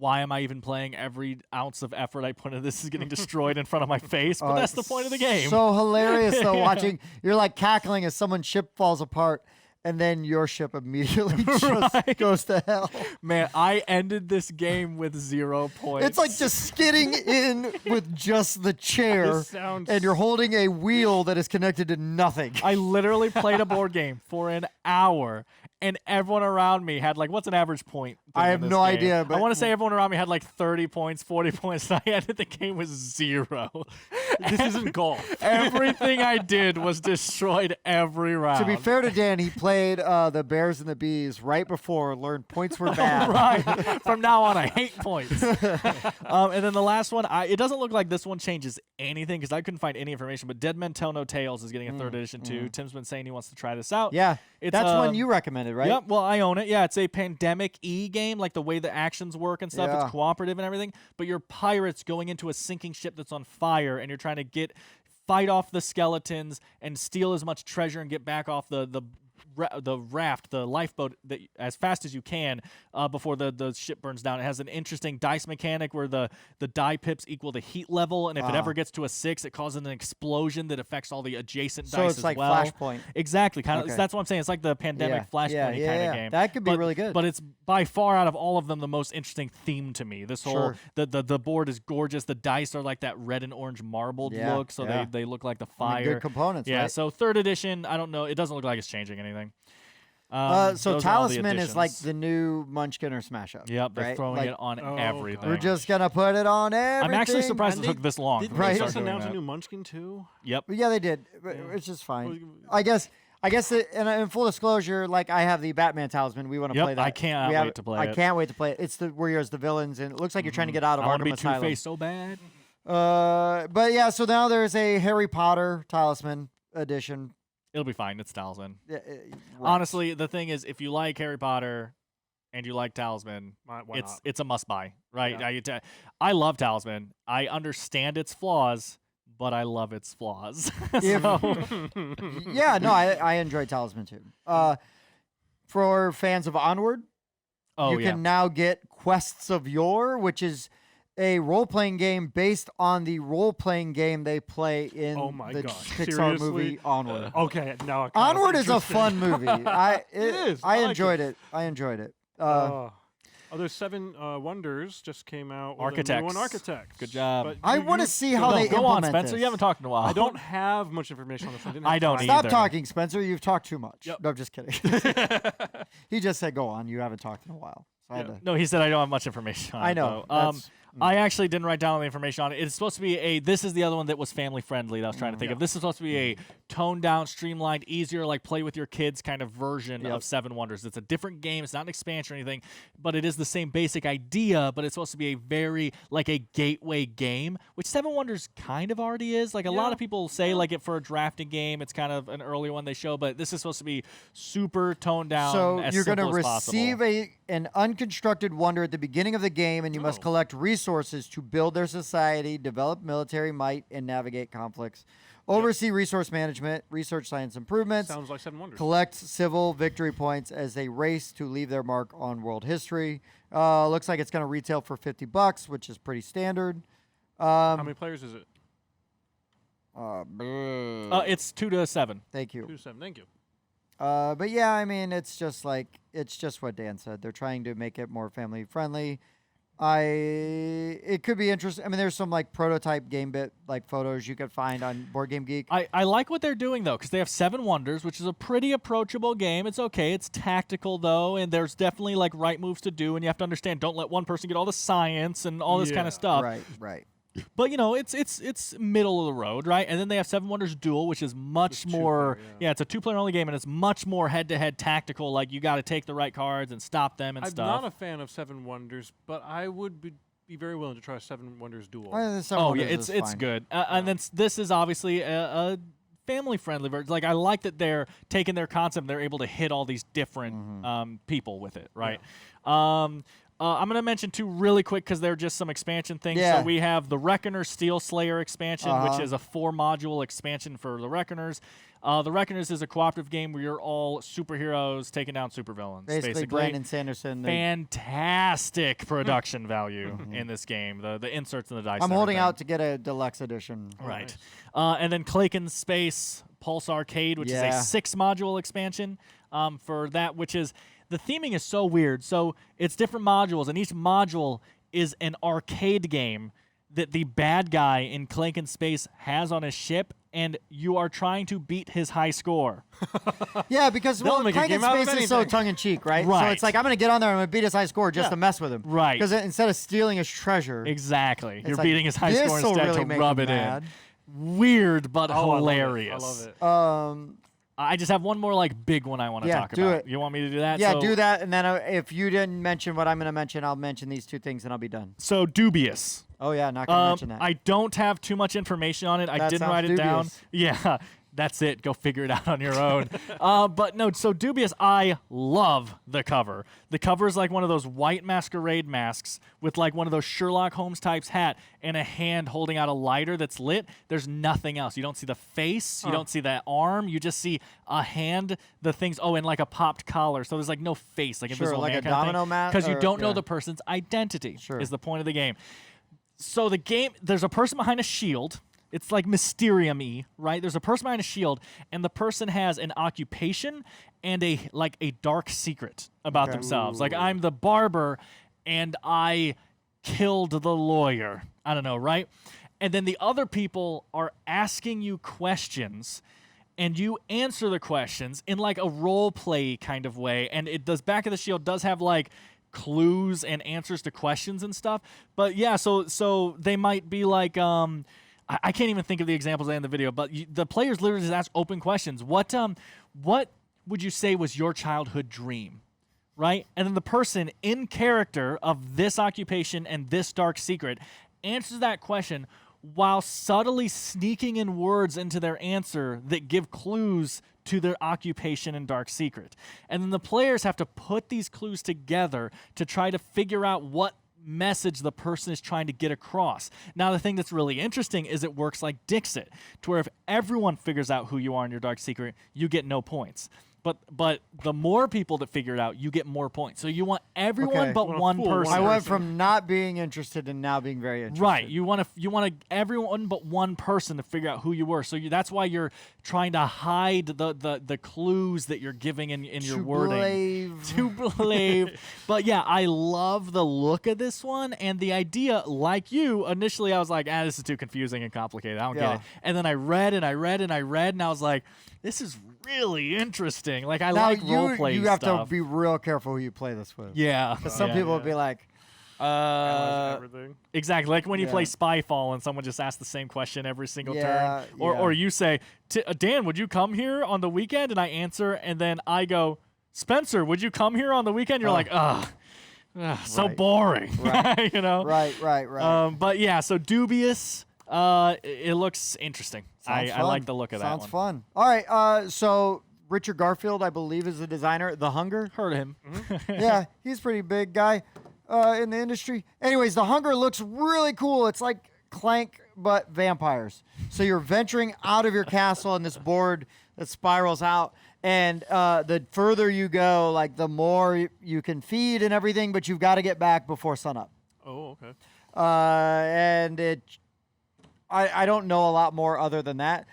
Why am I even playing? Every ounce of effort I put into this is getting destroyed in front of my face, but that's the point of the game. So hilarious though, Yeah. watching you're like cackling as someone's ship falls apart, and then your ship immediately just Right. goes to hell. Man, I ended this game with 0 points. It's like just skidding in with just the chair, This sounds- and you're holding a wheel that is connected to nothing. I literally played a board game for an hour, and everyone around me had like, what's an average point? thing I in have this no game? idea, I but- want to say everyone around me had like 30 points, 40 points, and I ended the game with 0. This isn't golf. Everything I did was destroyed every round. To be fair to Dan, he played the Bears and the Bees right before, learned points were bad. Right. From now on, I hate points. And then the last one, it doesn't look like this one changes anything because I couldn't find any information. But Dead Men Tell No Tales is getting a 3rd edition too. Tim's been saying he wants to try this out. Yeah, It's, that's one you recommended, right? Yep. Well, I own it. Yeah, it's a pandemic-y game, like the way the actions work and stuff. Yeah. It's cooperative and everything. But you're pirates going into a sinking ship that's on fire, and you're trying to fight off the skeletons and steal as much treasure and get back off the raft, the lifeboat, as fast as you can before the ship burns down. It has an interesting dice mechanic where the die pips equal the heat level, and if it ever gets to a 6, it causes an explosion that affects all the adjacent So dice it's as like well. Flashpoint. Exactly. Kind of. Okay. That's what I'm saying. It's like the pandemic Flashpoint kind of game. That could be really good. But it's by far out of all of them the most interesting theme to me. This whole Sure. the board is gorgeous. The dice are like that red and orange marbled Yeah, look, so yeah. they look like the I fire. mean, good components, Yeah. right? So 3rd edition, I don't know. It doesn't look like it's changing anything. So those are all the Talisman is like additions. the new Munchkin or Smash Up. Yep, they're right? throwing Like, it on Oh, everything. We're just gonna put it on everything. I'm actually surprised it And took this long. Did for them Right. to they start just doing announce a that. new Munchkin too? Yep. Yeah, they did, which is fine. I guess. And in full disclosure, like I have the Batman Talisman. We want to Yep, play that. I can't We wait to play I it. can't wait to play it. It's where you're as the villains, and it looks like you're trying to get out of I want to Arkham be Asylum. Two-Face so bad. But yeah, so now there's a Harry Potter Talisman edition. It'll be fine. It's Talisman. Right. Honestly, the thing is, if you like Harry Potter and you like Talisman, Why not? it's a must buy, right? Yeah. I love Talisman. I understand its flaws, but I love its flaws. If- So- Yeah, no, I enjoy Talisman too. For fans of Onward, oh you yeah, can now get Quests of Yore, which is a role-playing game based on the role-playing game they play in Oh my the gosh, Pixar seriously? movie Onward. Okay, now I kinda Onward is a interested. fun movie. It is. I I like enjoyed it. I enjoyed it. There's 7 Wonders just came out. With Architects. A new one, Architects. Good job. But I you- want to you- see how they go on, implement Spencer. this. You haven't talked in a while. I don't have much information on this one. Didn't have I don't time. Stop either. talking, Spencer. You've talked too much. Yep. No, I'm just kidding. He just said, "Go on." You haven't talked in a while. So I had to. No, he said I don't have much information on I it, know. though. That's- I actually didn't write down all the information on it. It's supposed to be this is the other one that was family friendly that I was trying to think of. This is supposed to be a toned down, streamlined, easier, like play with your kids kind of version Yep. of 7 Wonders. It's a different game. It's not an expansion or anything, but it is the same basic idea, but it's supposed to be a very, like a gateway game, which 7 Wonders kind of already is. Like a lot of people say like it for a drafting game, it's kind of an early one they show, but this is supposed to be super toned down. So as you're going to simple as possible. receive an unconstructed wonder at the beginning of the game, and you must collect resources to build their society, develop military might, and navigate conflicts. Oversee resource management, research science improvements, Sounds like 7 Wonders. collect civil victory points as they race to leave their mark on world history. Looks like it's going to retail for $50, which is pretty standard. How many players is it? It's 2 to 7. Thank you. 2-7. Thank you. But yeah, I mean, it's just what Dan said. They're trying to make it more family friendly. It could be interesting. I mean, there's some like prototype game bit like photos you could find on Board Game Geek. I like what they're doing though, because they have 7 Wonders, which is a pretty approachable game. It's okay. It's tactical though, and there's definitely like right moves to do, and you have to understand. Don't let one person get all the science and all this kind of stuff. Right. But you know, it's middle of the road, right? And then they have 7 Wonders Duel, which is much more. Yeah, it's a 2-player only game, and it's much more head-to-head tactical. Like you got to take the right cards and stop them and I'm stuff. not a fan of 7 Wonders, but I would be very willing to try 7 Wonders Duel. It's good. And then this is obviously a family-friendly version. Like I like that they're taking their concept, they're able to hit all these different people with it, right? Yeah. I'm going to mention 2 really quick because they're just some expansion things. Yeah. So we have the Reckoner Steel Slayer expansion, which is a 4-module expansion for the Reckoners. The Reckoners is a cooperative game where you're all superheroes taking down supervillains. Basically, Brandon Sanderson. Fantastic production value in this game. The inserts and the dice. I'm holding out to get a deluxe edition. Right. Nice. And then Klaken Space Pulse Arcade, which is a 6-module expansion for that, which is... The theming is so weird. So it's different modules, and each module is an arcade game that the bad guy in Klaken Space has on his ship, and you are trying to beat his high score. Yeah, because Klaken Space is so tongue-in-cheek, right? Right. So it's like, I'm going to get on there and I'm going to beat his high score just to mess with him. Right. Because instead of stealing his treasure... Exactly. You're like, beating his high score instead really to rub it in. Weird, but hilarious. I love it. I just have one more like big one I want to talk about. It. You want me to do that? Yeah, do that, and then if you didn't mention what I'm going to mention, I'll mention these 2 things, and I'll be done. So Dubious. Oh yeah, not going to mention that. I don't have too much information on it. I didn't write it down. Yeah, that's it. Go figure it out on your own. But no, so Dubious, I love the cover. The cover is like one of those white masquerade masks with like one of those Sherlock Holmes types hat and a hand holding out a lighter that's lit. There's nothing else. You don't see the face. You don't see that arm. You just see a hand, the things. Oh, and like a popped collar. So there's like no face, like invisible like man a kind of domino thing, mat. because you don't know the person's identity. Is the point of the game. So the game, there's a person behind a shield. It's like Mysterium-y, right? There's a person behind a shield, and the person has an occupation and a dark secret about themselves. Like, I'm the barber, and I killed the lawyer. I don't know, right? And then the other people are asking you questions, and you answer the questions in like a role play kind of way. And it does. Back of the Shield does have like clues and answers to questions and stuff. But yeah, so they might be like I can't even think of the examples in the video, but the players literally just ask open questions. What would you say was your childhood dream? Right? And then the person in character of this occupation and this dark secret answers that question while subtly sneaking in words into their answer that give clues to their occupation and dark secret. And then the players have to put these clues together to try to figure out what message the person is trying to get across. Now, the thing that's really interesting is it works like Dixit, to where if everyone figures out who you are in your dark secret, you get no points. But the more people that figure it out, you get more points. So you want everyone but one person. I went from not being interested to now being very interested. Right. You want everyone but one person to figure out who you were. So that's why you're trying to hide the clues that you're giving in your wording. To believe. But yeah, I love the look of this one and the idea. Like you, initially I was like, this is too confusing and complicated. I don't get it. And then I read and I read and I read, and I was like, this is really interesting. Like, I like role play stuff. You have to be real careful who you play this with. Yeah. Because some people will be like, everything. Exactly. Like when you play Spyfall and someone just asks the same question every single turn. Or you say, Dan, would you come here on the weekend? And I answer, and then I go, Spencer, would you come here on the weekend? You're like, so boring. Right. You know? Right. But yeah, so Dubious. It looks interesting. I like the look of that one. Sounds fun. All right. So Richard Garfield, I believe, is the designer. The Hunger. Heard of him. Yeah, he's a pretty big guy in the industry. Anyways, The Hunger looks really cool. It's like Clank, but vampires. So you're venturing out of your castle on this board that spirals out. And the further you go, like the more you can feed and everything, but you've got to get back before sunup. Oh, okay. And I don't know a lot more other than that.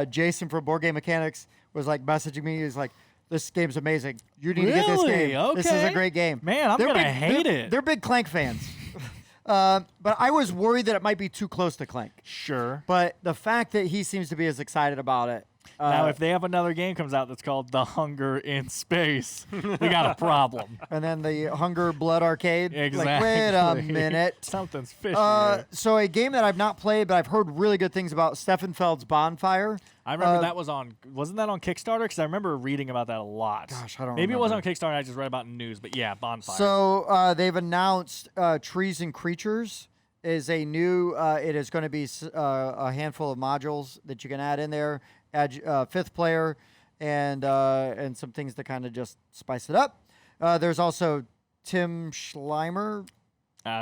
Jason from Board Game Mechanics was like messaging me. He's like, "This game's amazing. You need to get this Really? game. This is a Okay. great game." Man, I'm gonna hate it. They're big Clank fans, but I was worried that it might be too close to Clank. Sure. But the fact that he seems to be as excited about it. Now, if they have another game comes out that's called The Hunger in Space, we got a problem. and then the Hunger Blood Arcade. Exactly. Like, wait a minute. Something's fishy here. So a game that I've not played, but I've heard really good things about, Steffenfeld's Bonfire. I remember that wasn't that on Kickstarter? Because I remember reading about that a lot. Gosh, I don't Maybe it wasn't on remember. Kickstarter. I just read about it in news. But yeah, Bonfire. So they've announced Trees and Creatures is a new. It is going to be a handful of modules that you can add in there. Add 5th player and some things to kind of just spice it up. There's also Tim Schleimer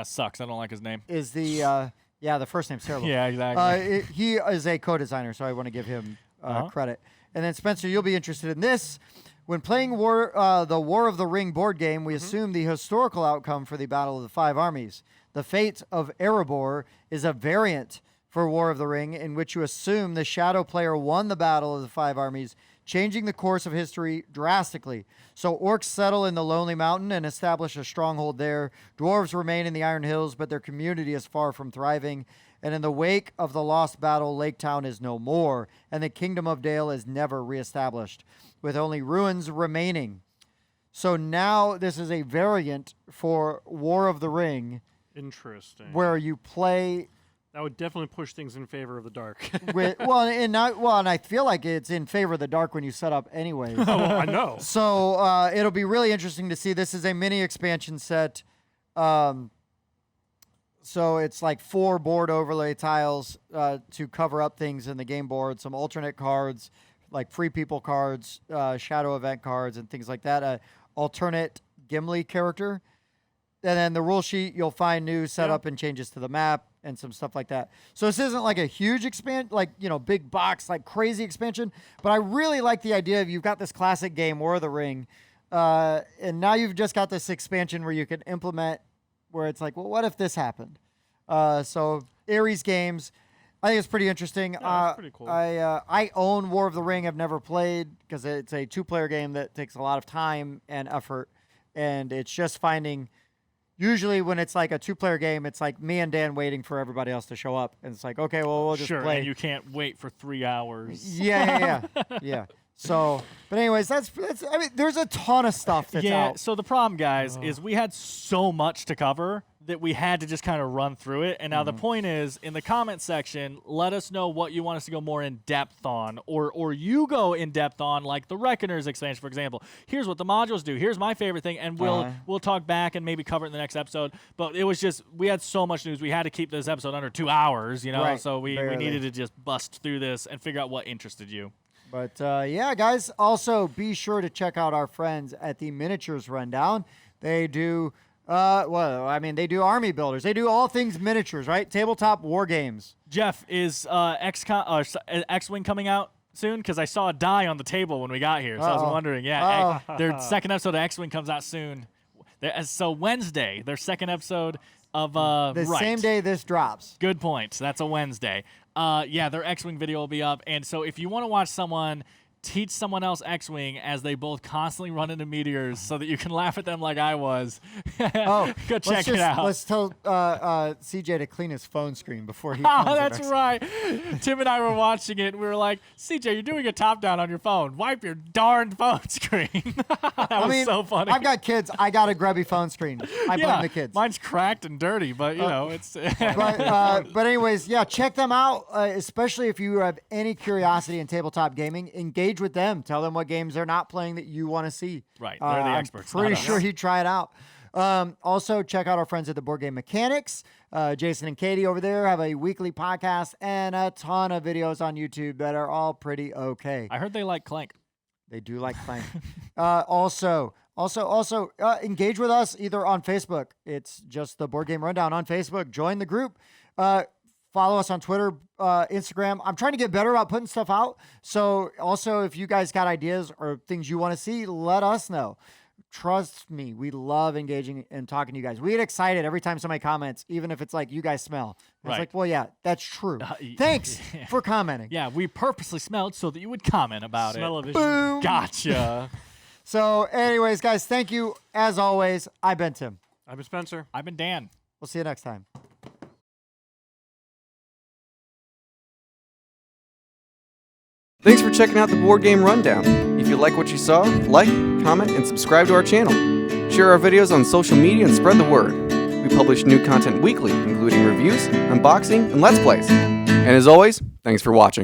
Sucks. I don't like his name. is the the first name's terrible. Yeah, exactly. He is a co-designer, so I want to give him credit. And then Spencer, you'll be interested in this. When playing the War of the Ring board game, we assume the historical outcome for the Battle of the Five Armies. The fate of Erebor is a variant for War of the Ring, in which you assume the Shadow player won the Battle of the Five Armies, changing the course of history drastically. So orcs settle in the Lonely Mountain and establish a stronghold there. Dwarves remain in the Iron Hills, but their community is far from thriving. And in the wake of the lost battle, Lake Town is no more, and the Kingdom of Dale is never reestablished, with only ruins remaining. So now this is a variant for War of the Ring, Interesting. where you play That would definitely push things in favor of the dark. and I feel like it's in favor of the dark when you set up anyways. I know. So it'll be really interesting to see. This is a mini expansion set. So it's like 4 board overlay tiles to cover up things in the game board, some alternate cards, like Free People cards, Shadow Event cards, and things like that. Alternate Gimli character. And then the rule sheet, you'll find new setup and changes to the map and some stuff like that. So this isn't like a huge big box, like crazy expansion. But I really like the idea of you've got this classic game, War of the Ring, and now you've just got this expansion where you can implement where it's like, well, what if this happened? So Ares Games, I think it's pretty interesting. that's pretty cool. I own War of the Ring. I've never played because it's a 2-player game that takes a lot of time and effort, and it's just finding. Usually when it's like a 2-player game, it's like me and Dan waiting for everybody else to show up. And it's like, okay, well, we'll just Sure, play. and you can't wait for 3 hours. Yeah. So, but anyways, that's I mean, there's a ton of stuff that's Yeah, out. so the problem, guys, is we had so much to cover that we had to just kind of run through it. And now the point is, in the comment section, let us know what you want us to go more in depth on, or you go in depth on, like the Reckoners expansion, for example. Here's what the modules do. Here's my favorite thing, and we'll talk back and maybe cover it in the next episode. But it was just, we had so much news, we had to keep this episode under 2 hours, Right, so we barely. needed to just bust through this and figure out what interested you. But yeah, guys, also be sure to check out our friends at the Miniatures Rundown. They do, they do army builders. They do all things miniatures, right? Tabletop war games. Jeff, is X-Wing coming out soon? Because I saw a die on the table when we got here, so I was wondering. Yeah, their second episode of X-Wing comes out soon. So Wednesday, their second episode of The same day this drops. Good point. That's a Wednesday. Their X-Wing video will be up. And so if you want to watch someone teach someone else X-Wing as they both constantly run into meteors so that you can laugh at them like I was, go check it out. Let's tell CJ to clean his phone screen before he comes Oh, in that's next. right. Tim and I were watching it, and we were like, CJ, you're doing a top-down on your phone. Wipe your darned phone screen. That was so funny. I've got kids. I got a grubby phone screen. I blame the kids. Mine's cracked and dirty, but, it's... But anyways, yeah, check them out, especially if you have any curiosity in tabletop gaming. Engage with them. Tell them what games they're not playing that you want to see. Right. They're the experts. I'm pretty not us. sure he'd try it out. Also, check out our friends at the Board Game Mechanics. Jason and Katie over there have a weekly podcast and a ton of videos on YouTube that are all pretty okay. I heard they like Clank. They do like playing. Also, engage with us either on Facebook. It's just the Board Game Rundown on Facebook. Join the group. Follow us on Twitter, Instagram. I'm trying to get better about putting stuff out. So also, if you guys got ideas or things you want to see, let us know. trust me, we love engaging and talking to you guys. We get excited every time somebody comments, even if it's like, you guys smell. And Right. It's like, well, yeah, that's true. Thanks for commenting. Yeah, we purposely smelled so that you would comment about it. Smell-o-vision. Boom. Gotcha. So, anyways, guys, thank you as always. I've been Tim. I've been Spencer. I've been Dan. We'll see you next time. Thanks for checking out the Board Game Rundown. If you like what you saw, like, comment, and subscribe to our channel. Share our videos on social media and spread the word. We publish new content weekly, including reviews, unboxing, and Let's Plays. And as always, thanks for watching.